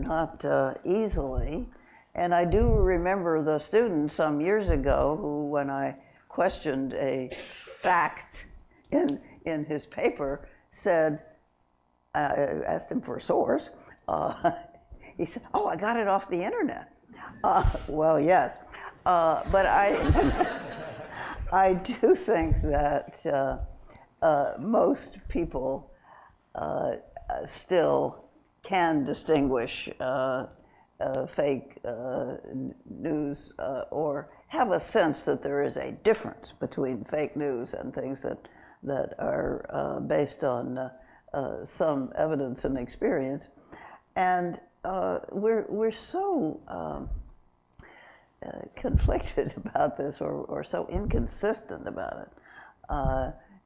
not easily. And I do remember the student some years ago who, when I questioned a fact in his paper, said, I asked him for a source, he said, "Oh, I got it off the internet." Well, yes, but I do think that most people still can distinguish fake news or have a sense that there is a difference between fake news and things that are based on some evidence and experience. And we're so conflicted about this or so inconsistent about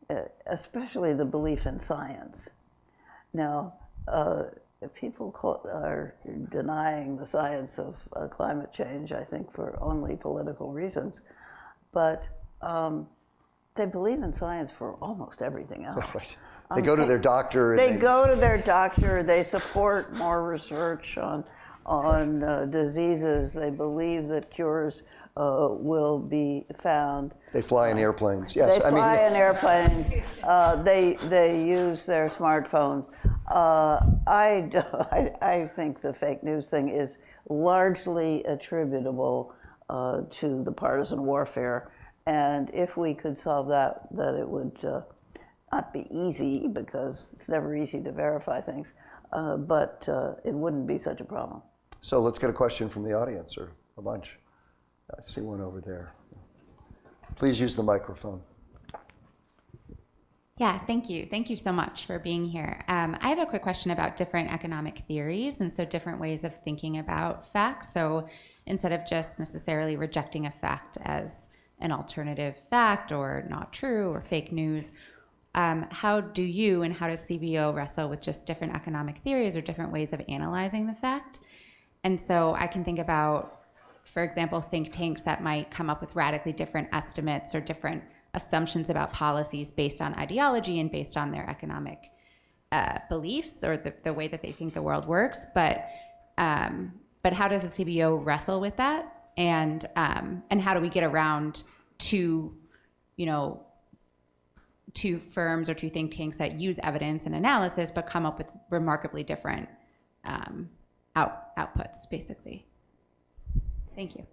it, especially the belief in science. Now, people are denying the science of climate change, I think, for only political reasons, but they believe in science for almost everything else. Right. They go to their doctor. And they go to their doctor. They support more research on diseases. They believe that cures will be found. They fly in airplanes. Yes, they fly in airplanes. They use their smartphones. I think the fake news thing is largely attributable to the partisan warfare, and if we could solve that it would not be easy, because it's never easy to verify things, but it wouldn't be such a problem. So let's get a question from the audience, or a bunch. I see one over there. Please use the microphone. Yeah, thank you. Thank you so much for being here. I have a quick question about different economic theories, and so different ways of thinking about facts. So instead of just necessarily rejecting a fact as an alternative fact or not true or fake news, how do you and how does CBO wrestle with just different economic theories or different ways of analyzing the fact? And so I can think about, for example, think tanks that might come up with radically different estimates or different assumptions about policies based on ideology and based on their economic beliefs or the way that they think the world works. But how does the CBO wrestle with that? And how do we get around to, two firms or two think tanks that use evidence and analysis but come up with remarkably different outputs, basically? Thank you.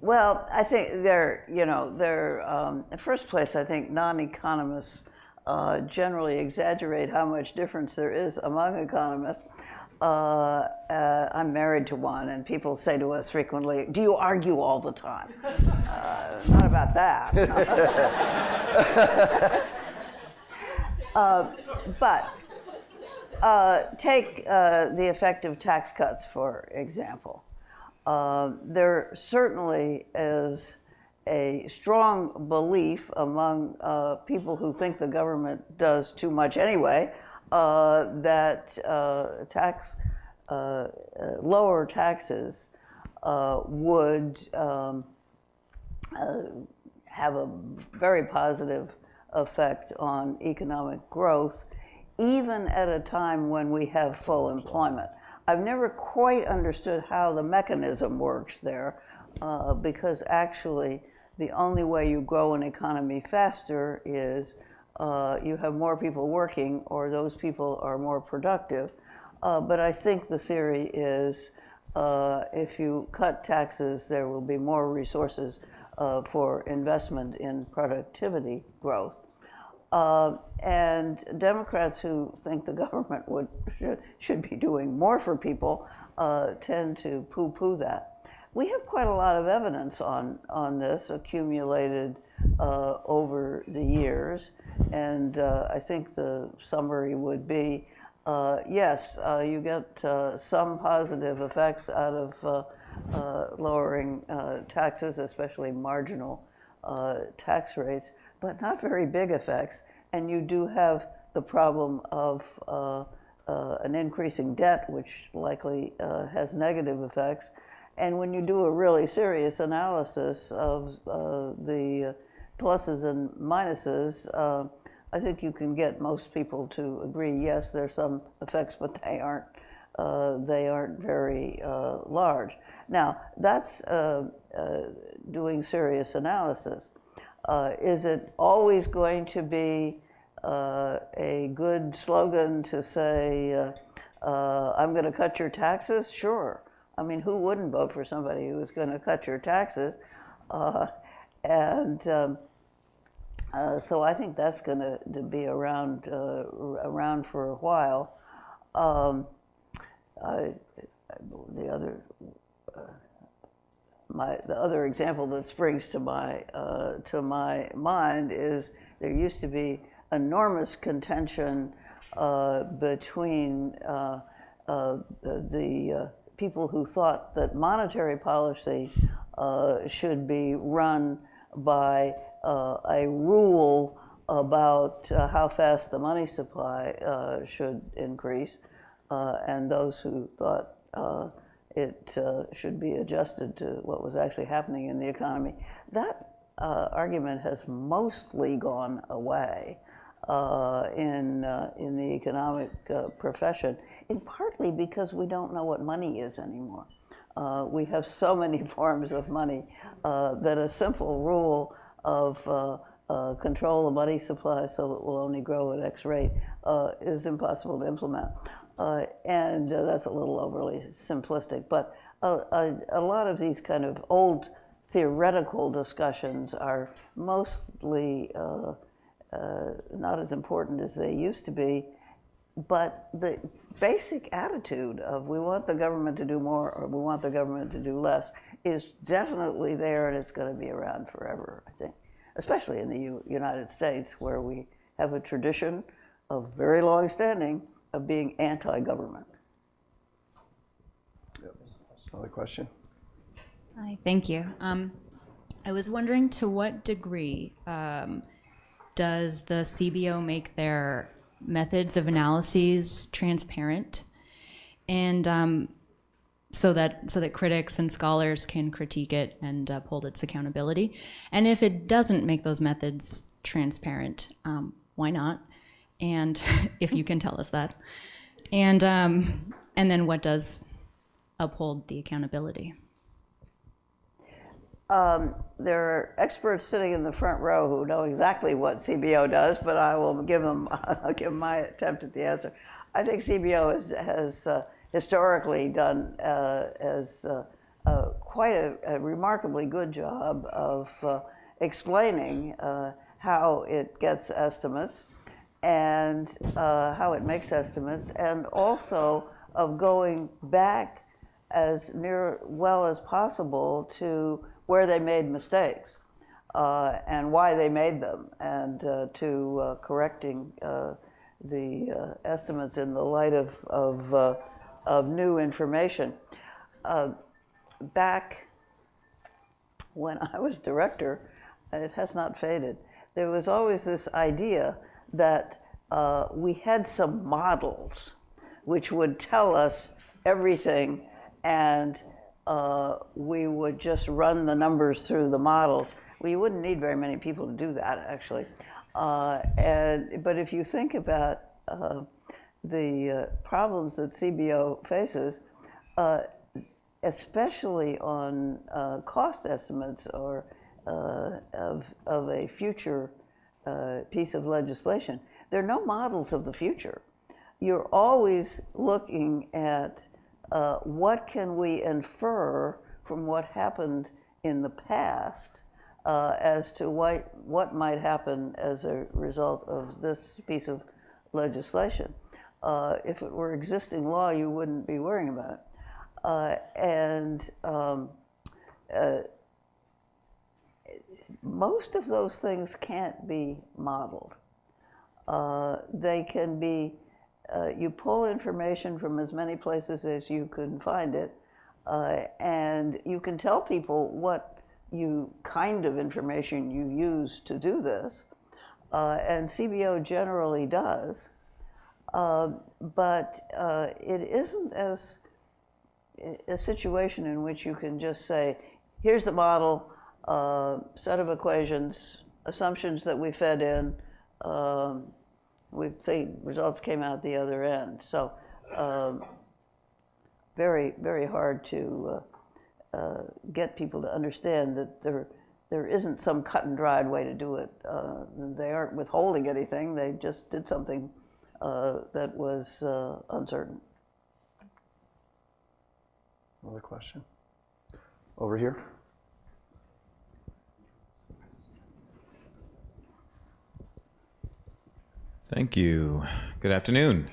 Well, I think in the first place, I think non-economists generally exaggerate how much difference there is among economists. I'm married to one, and people say to us frequently, "Do you argue all the time?" Not about that. But take the effect of tax cuts, for example. There certainly is a strong belief among people who think the government does too much anyway, that lower taxes would have a very positive effect on economic growth, even at a time when we have full employment. I've never quite understood how the mechanism works there, because actually the only way you grow an economy faster is you have more people working, or those people are more productive. But I think the theory is if you cut taxes, there will be more resources for investment in productivity growth. And Democrats who think the government should be doing more for people tend to poo-poo that. We have quite a lot of evidence on this accumulated over the years, and I think the summary would be, yes, you get some positive effects out of lowering taxes, especially marginal tax rates, but not very big effects. And you do have the problem of an increasing debt, which likely has negative effects. And when you do a really serious analysis of the pluses and minuses, I think you can get most people to agree, yes, there's some effects, but they aren't very large. Now, that's doing serious analysis. Is it always going to be a good slogan to say, I'm going to cut your taxes? Sure. I mean, who wouldn't vote for somebody who was going to cut your taxes? So I think that's going to be around for a while. The other example that springs to my mind is there used to be enormous contention between the people who thought that monetary policy should be run by a rule about how fast the money supply should increase, and those who thought it should be adjusted to what was actually happening in the economy. That argument has mostly gone away in the economic profession, in partly because we don't know what money is anymore. We have so many forms of money that a simple rule of control the money supply so it will only grow at X rate is impossible to implement. And that's a little overly simplistic, but a lot of these kind of old theoretical discussions are mostly not as important as they used to be, but the basic attitude of we want the government to do more or we want the government to do less is definitely there, and it's going to be around forever, I think, especially in the United States, where we have a tradition of very long standing of being anti-government. Yep. Another question? Hi, thank you. I was wondering, to what degree does the CBO make their methods of analyses transparent, and so that critics and scholars can critique it and uphold its accountability? And if it doesn't make those methods transparent, why not? And if you can tell us that, and then what does uphold the accountability? There are experts sitting in the front row who know exactly what CBO does, but I'll give my attempt at the answer. I think CBO has historically done quite a remarkably good job of explaining how it gets estimates and how it makes estimates, and also of going back as well as possible to where they made mistakes and why they made them, and to correcting the estimates in the light of new information. Back when I was director, it has not faded, there was always this idea that we had some models which would tell us everything, and we would just run the numbers through the models. We wouldn't need very many people to do that, actually. But if you think about the problems that CBO faces, especially on cost estimates or of a future piece of legislation, there are no models of the future. You're always looking at what can we infer from what happened in the past as to what might happen as a result of this piece of legislation. If it were existing law, you wouldn't be worrying about it. Most of those things can't be modeled. They can be, you pull information from as many places as you can find it, and you can tell people what kind of information you use to do this, and CBO generally does, but it isn't as a situation in which you can just say, here's the model, set of equations, assumptions that we fed in, the results came out the other end. So very, very hard to get people to understand that there isn't some cut and dried way to do it. They aren't withholding anything, they just did something that was uncertain. Another question? Over here. Thank you. Good afternoon.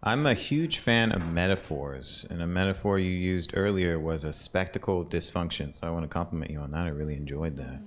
I'm a huge fan of metaphors, and a metaphor you used earlier was a spectacle of dysfunction, so I want to compliment you on that. I really enjoyed that.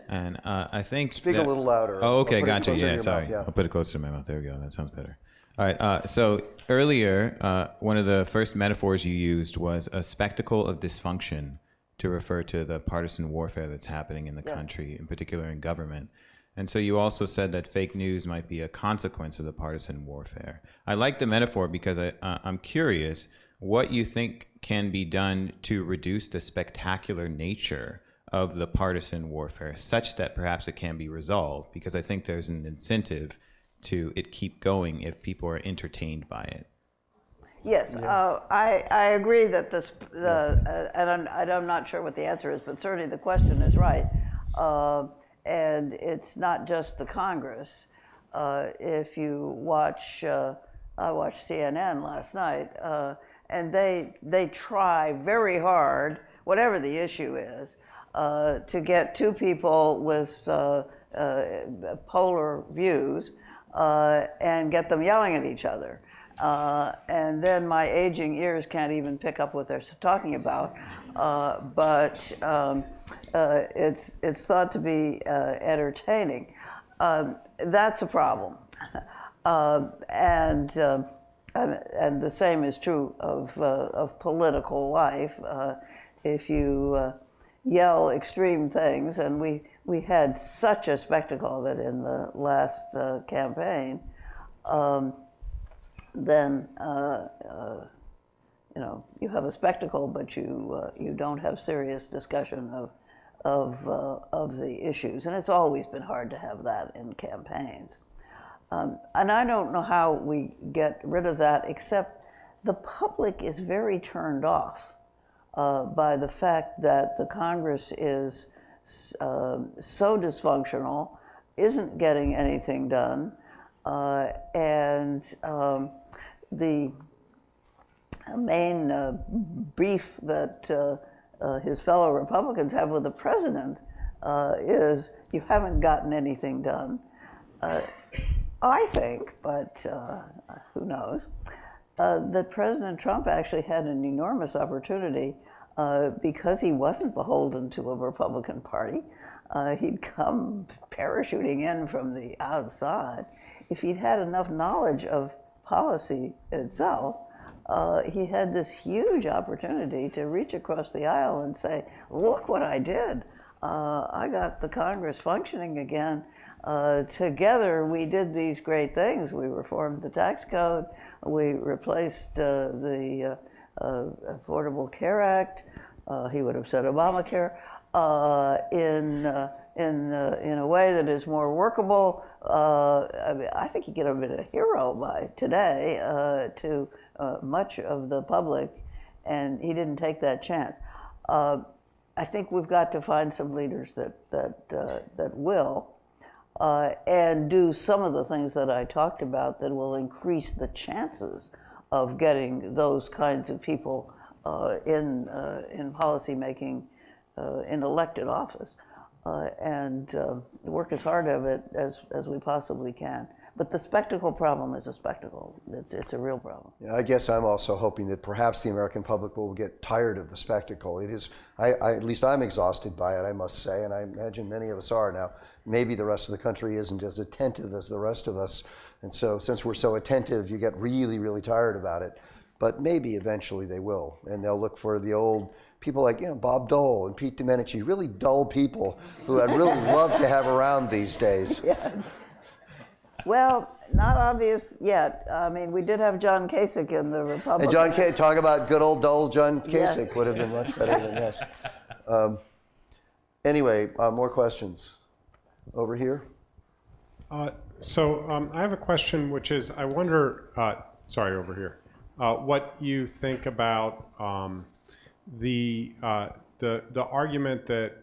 And I think Speak a little louder. Oh, okay, gotcha. Yeah, Yeah, sorry. mouth, yeah. I'll put it closer to my mouth. There we go. That sounds better. All right. So earlier, one of the first metaphors you used was a spectacle of dysfunction to refer to the partisan warfare that's happening in the country, in particular in government. And so you also said that fake news might be a consequence of the partisan warfare. I like the metaphor because I'm curious what you think can be done to reduce the spectacular nature of the partisan warfare such that perhaps it can be resolved, because I think there's an incentive to it keep going if people are entertained by it. Yes, I agree that this, and I'm not sure what the answer is, but certainly the question is right. And it's not just the Congress. If you watch, I watched CNN last night, and they try very hard, whatever the issue is, to get two people with polar views and get them yelling at each other. And then my aging ears can't even pick up what they're talking about. But it's thought to be entertaining. That's a problem. And the same is true of political life. If you yell extreme things, and we had such a spectacle of it in the last campaign, then you know, you have a spectacle, but you don't have serious discussion of the issues, and it's always been hard to have that in campaigns. And I don't know how we get rid of that, except the public is very turned off by the fact that the Congress is so dysfunctional, isn't getting anything done, and the main beef that his fellow Republicans have with the president is you haven't gotten anything done. I think, but who knows, that President Trump actually had an enormous opportunity because he wasn't beholden to a Republican Party. He'd come parachuting in from the outside. If he'd had enough knowledge of policy itself, he had this huge opportunity to reach across the aisle and say, look what I did. I got the Congress functioning again. Together we did these great things. We reformed the tax code. We replaced the Affordable Care Act. He would have said Obamacare. in a way that is more workable. I think you get a bit of a hero by today to much of the public, and he didn't take that chance. I think we've got to find some leaders that will and do some of the things that I talked about that will increase the chances of getting those kinds of people in policy making in elected office, and work as hard of it as we possibly can. But the spectacle problem is a spectacle. It's a real problem. Yeah, I guess I'm also hoping that perhaps the American public will get tired of the spectacle. It is, at least I'm exhausted by it, I must say, and I imagine many of us are now. Maybe the rest of the country isn't as attentive as the rest of us, and so since we're so attentive, you get really, really tired about it. But maybe eventually they will, and they'll look for the old people like Bob Dole and Pete Domenici, really dull people who I'd really love to have around these days. Yeah. Well, not obvious yet. I mean, we did have John Kasich in the Republican. And talk about good old dull John Kasich. Yeah. Would have been much better than this. Anyway, more questions over here. So I have a question, which is, I wonder, over here, what you think about the argument that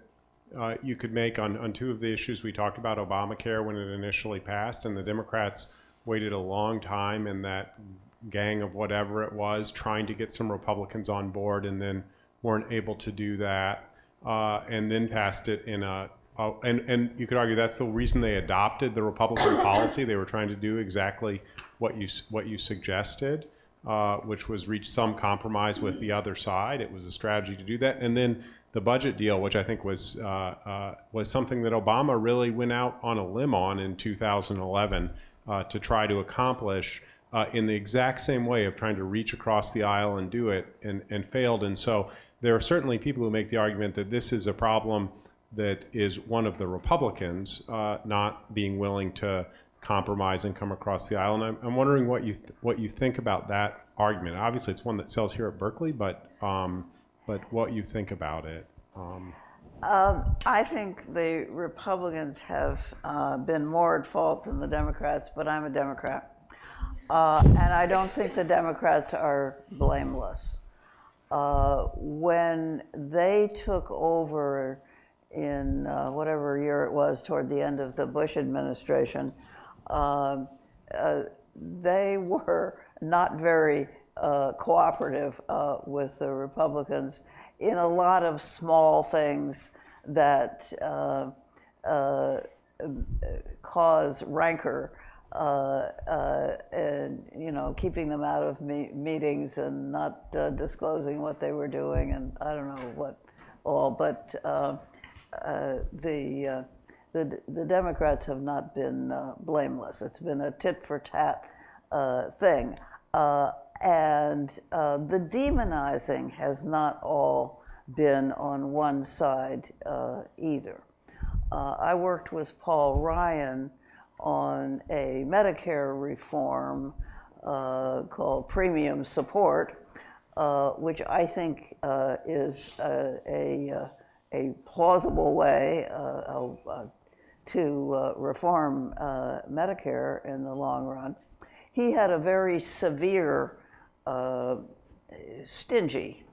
you could make on two of the issues we talked about, Obamacare when it initially passed, and the Democrats waited a long time in that gang of whatever it was, trying to get some Republicans on board, and then weren't able to do that, and then passed it in and you could argue that's the reason they adopted the Republican policy. They were trying to do exactly what you suggested, which was reach some compromise with the other side. It was a strategy to do that, and then the budget deal, which I think was something that Obama really went out on a limb on in 2011 to try to accomplish in the exact same way of trying to reach across the aisle and do it, and failed. And so there are certainly people who make the argument that this is a problem that is one of the Republicans not being willing to compromise and come across the aisle. And I'm wondering what you think about that argument. Obviously, it's one that sells here at Berkeley, but what you think about it. I think the Republicans have been more at fault than the Democrats, but I'm a Democrat. And I don't think the Democrats are blameless. When they took over in whatever year it was toward the end of the Bush administration, they were not very cooperative with the Republicans in a lot of small things that cause rancor, and keeping them out of meetings and not disclosing what they were doing, and I don't know what all. But the Democrats have not been blameless. It's been a tit for tat thing. And the demonizing has not all been on one side either. I worked with Paul Ryan on a Medicare reform called premium support, which I think is a plausible way to reform Medicare in the long run. He had a very severe, stingy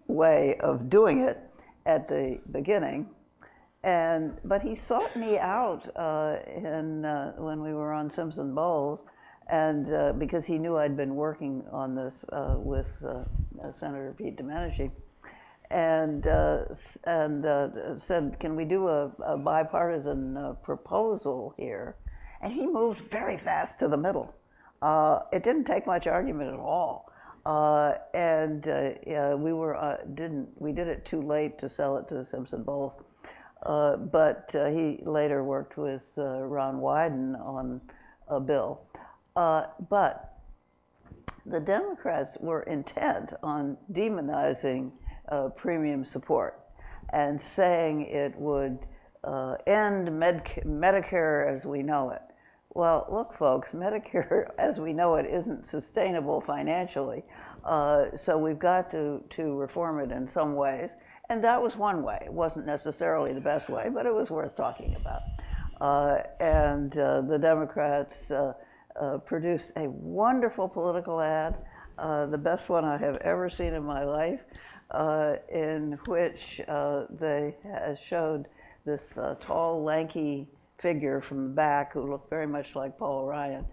way of doing it at the beginning, but he sought me out when we were on Simpson Bowles, and because he knew I'd been working on this with Senator Pete Domenici, and said, "Can we do a bipartisan proposal here?" And he moved very fast to the middle. It didn't take much argument at all, and we did it too late to sell it to Simpson Bowles. But he later worked with Ron Wyden on a bill. But the Democrats were intent on demonizing premium support and saying it would end Medicare as we know it. Well, look, folks, Medicare as we know it isn't sustainable financially, so we've got to reform it in some ways. And that was one way. It wasn't necessarily the best way, but it was worth talking about. The Democrats produced a wonderful political ad, the best one I have ever seen in my life, in which they showed this tall, lanky figure from the back who looked very much like Paul Ryan,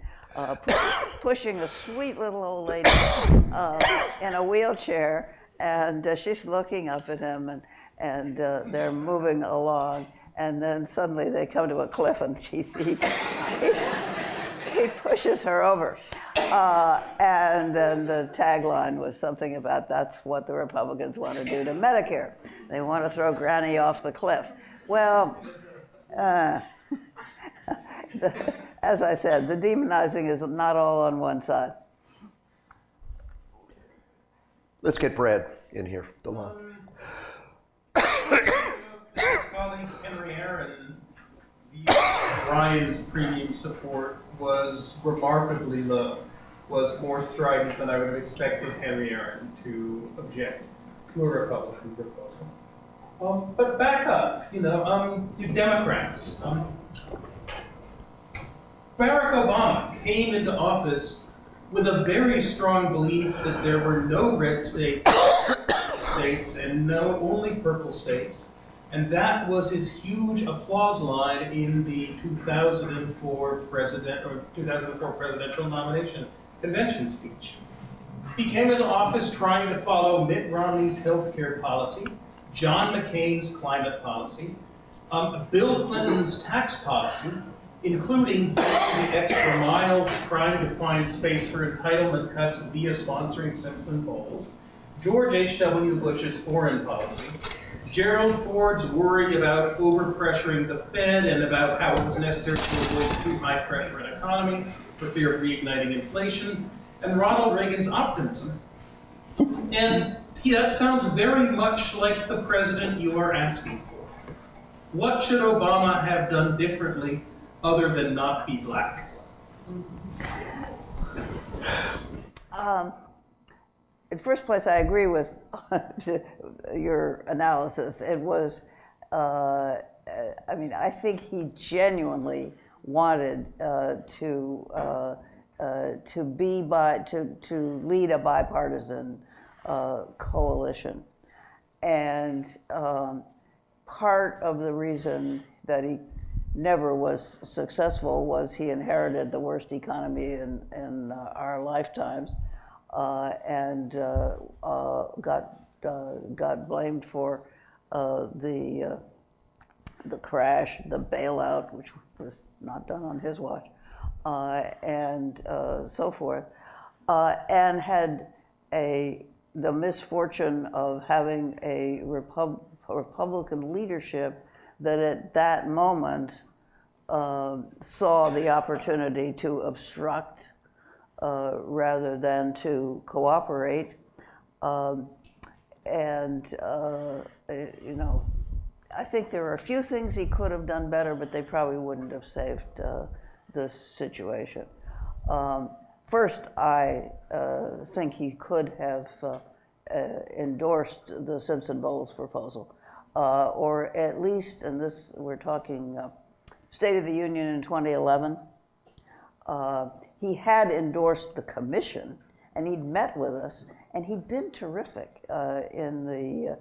pushing a sweet little old lady in a wheelchair, and she's looking up at him, and they're moving along, and then suddenly they come to a cliff, and he pushes her over. And then the tagline was something about that's what the Republicans want to do to Medicare. They want to throw Granny off the cliff. Well, as I said, the demonizing is not all on one side. Let's get Brad in here. DeLon. Colleague Henry Aaron, Ryan's premium support was remarkably low, was more strident than I would have expected Henry Aaron to object to a Republican proposal. But back up, you Democrats. Barack Obama came into office with a very strong belief that there were no red states and no only purple states. And that was his huge applause line in the 2004 presidential nomination convention speech. He came into office trying to follow Mitt Romney's health care policy, John McCain's climate policy, Bill Clinton's tax policy, including the extra mile trying to find space for entitlement cuts via sponsoring Simpson Bowls, George H.W. Bush's foreign policy, Gerald Ford's worry about overpressuring the Fed and about how it was necessary to avoid too high pressure an economy for fear of reigniting inflation, and Ronald Reagan's optimism. And that sounds very much like the president you are asking for. What should Obama have done differently other than not be black? In first place, I agree with your analysis. It was, I think he genuinely wanted to lead a bipartisan coalition, and part of the reason that he never was successful was he inherited the worst economy in our lifetimes. And got blamed for the crash, the bailout, which was not done on his watch, and so forth, and had the misfortune of having a Republican leadership that at that moment saw the opportunity to obstruct rather than to cooperate. I think there are a few things he could have done better, but they probably wouldn't have saved this situation. First, I think he could have endorsed the Simpson Bowles proposal, or at least, and this we're talking State of the Union in 2011, he had endorsed the commission, and he'd met with us, and he'd been terrific in the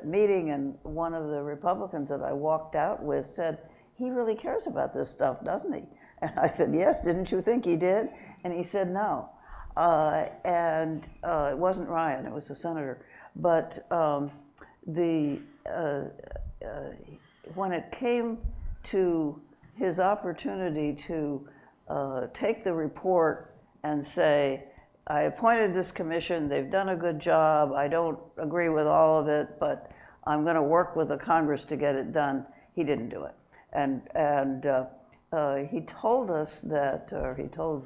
meeting. And one of the Republicans that I walked out with said, "He really cares about this stuff, doesn't he?" And I said, "Yes, didn't you think he did?" And he said, "No." It wasn't Ryan; it was a senator. But when it came to his opportunity to take the report and say, "I appointed this commission, they've done a good job, I don't agree with all of it, but I'm going to work with the Congress to get it done," he didn't do it. And he told us that, or he told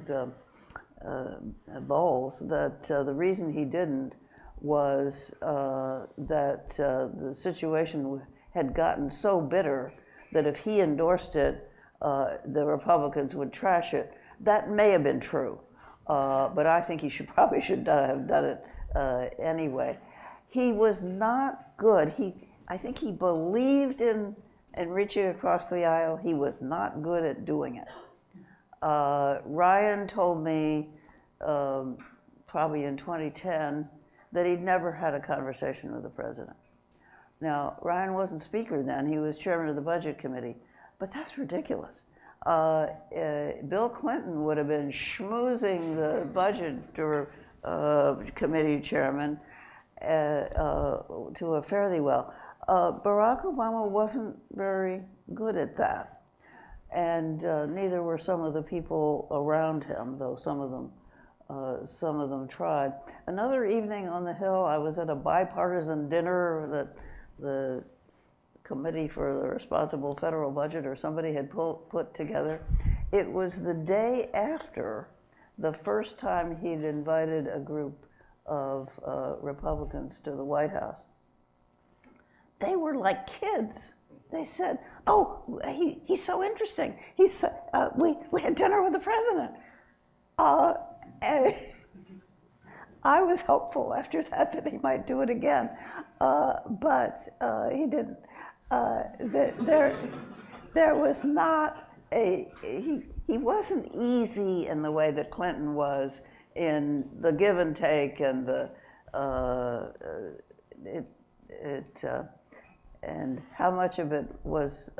Bowles that the reason he didn't was that the situation had gotten so bitter that if he endorsed it, the Republicans would trash it. That may have been true, but I think he probably should have done it anyway. He was not good. I think he believed in reaching across the aisle. He was not good at doing it. Ryan told me probably in 2010 that he'd never had a conversation with the president. Now, Ryan wasn't speaker then. He was chairman of the budget committee. But that's ridiculous. Bill Clinton would have been schmoozing the budget committee chairman to a fairly well. Barack Obama wasn't very good at that. And neither were some of the people around him, though some of them tried. Another evening on the Hill, I was at a bipartisan dinner that the Committee for the Responsible Federal Budget or somebody had put together. It was the day after the first time he'd invited a group of Republicans to the White House. They were like kids. They said, "Oh, he's so interesting. We had dinner with the president." And I was hopeful after that he might do it again, but he didn't. There was not he wasn't easy in the way that Clinton was in the give and take and the and how much of it was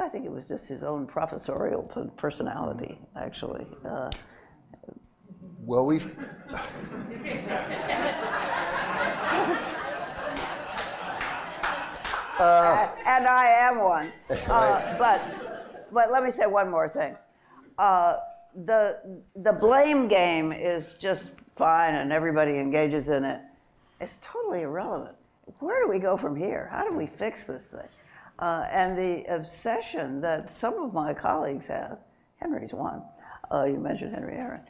I think it was just his own professorial personality, actually. Well, we've and I am one. But let me say one more thing. The blame game is just fine, and everybody engages in it. It's totally irrelevant. Where do we go from here? How do we fix this thing? And the obsession that some of my colleagues have, Henry's one, you mentioned Henry Aaron,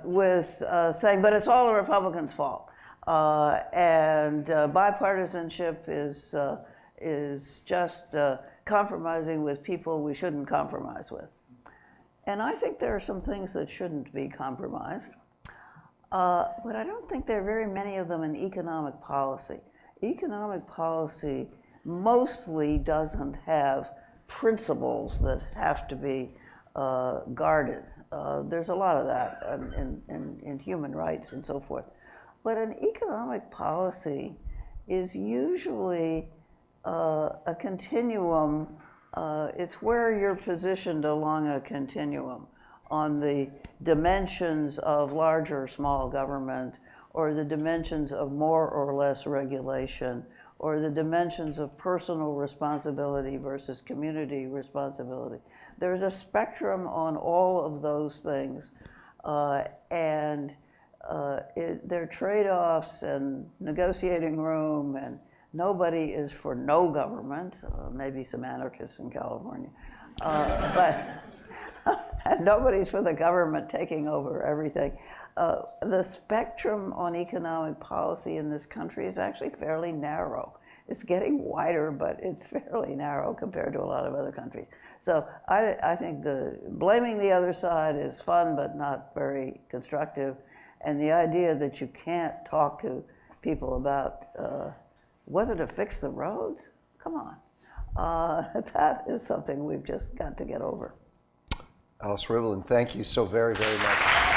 with saying, but it's all the Republicans' fault. And bipartisanship is just compromising with people we shouldn't compromise with. And I think there are some things that shouldn't be compromised. But I don't think there are very many of them in economic policy. Economic policy mostly doesn't have principles that have to be guarded. There's a lot of that in human rights and so forth. But an economic policy is usually a continuum. It's where you're positioned along a continuum on the dimensions of large or small government, or the dimensions of more or less regulation, or the dimensions of personal responsibility versus community responsibility. There's a spectrum on all of those things, and there are trade-offs and negotiating room, and nobody is for no government, maybe some anarchists in California, but and nobody's for the government taking over everything. The spectrum on economic policy in this country is actually fairly narrow. It's getting wider, but it's fairly narrow compared to a lot of other countries. So I think blaming the other side is fun, but not very constructive. And the idea that you can't talk to people about whether to fix the roads, come on. That is something we've just got to get over. Alice Rivlin, thank you so very, very much.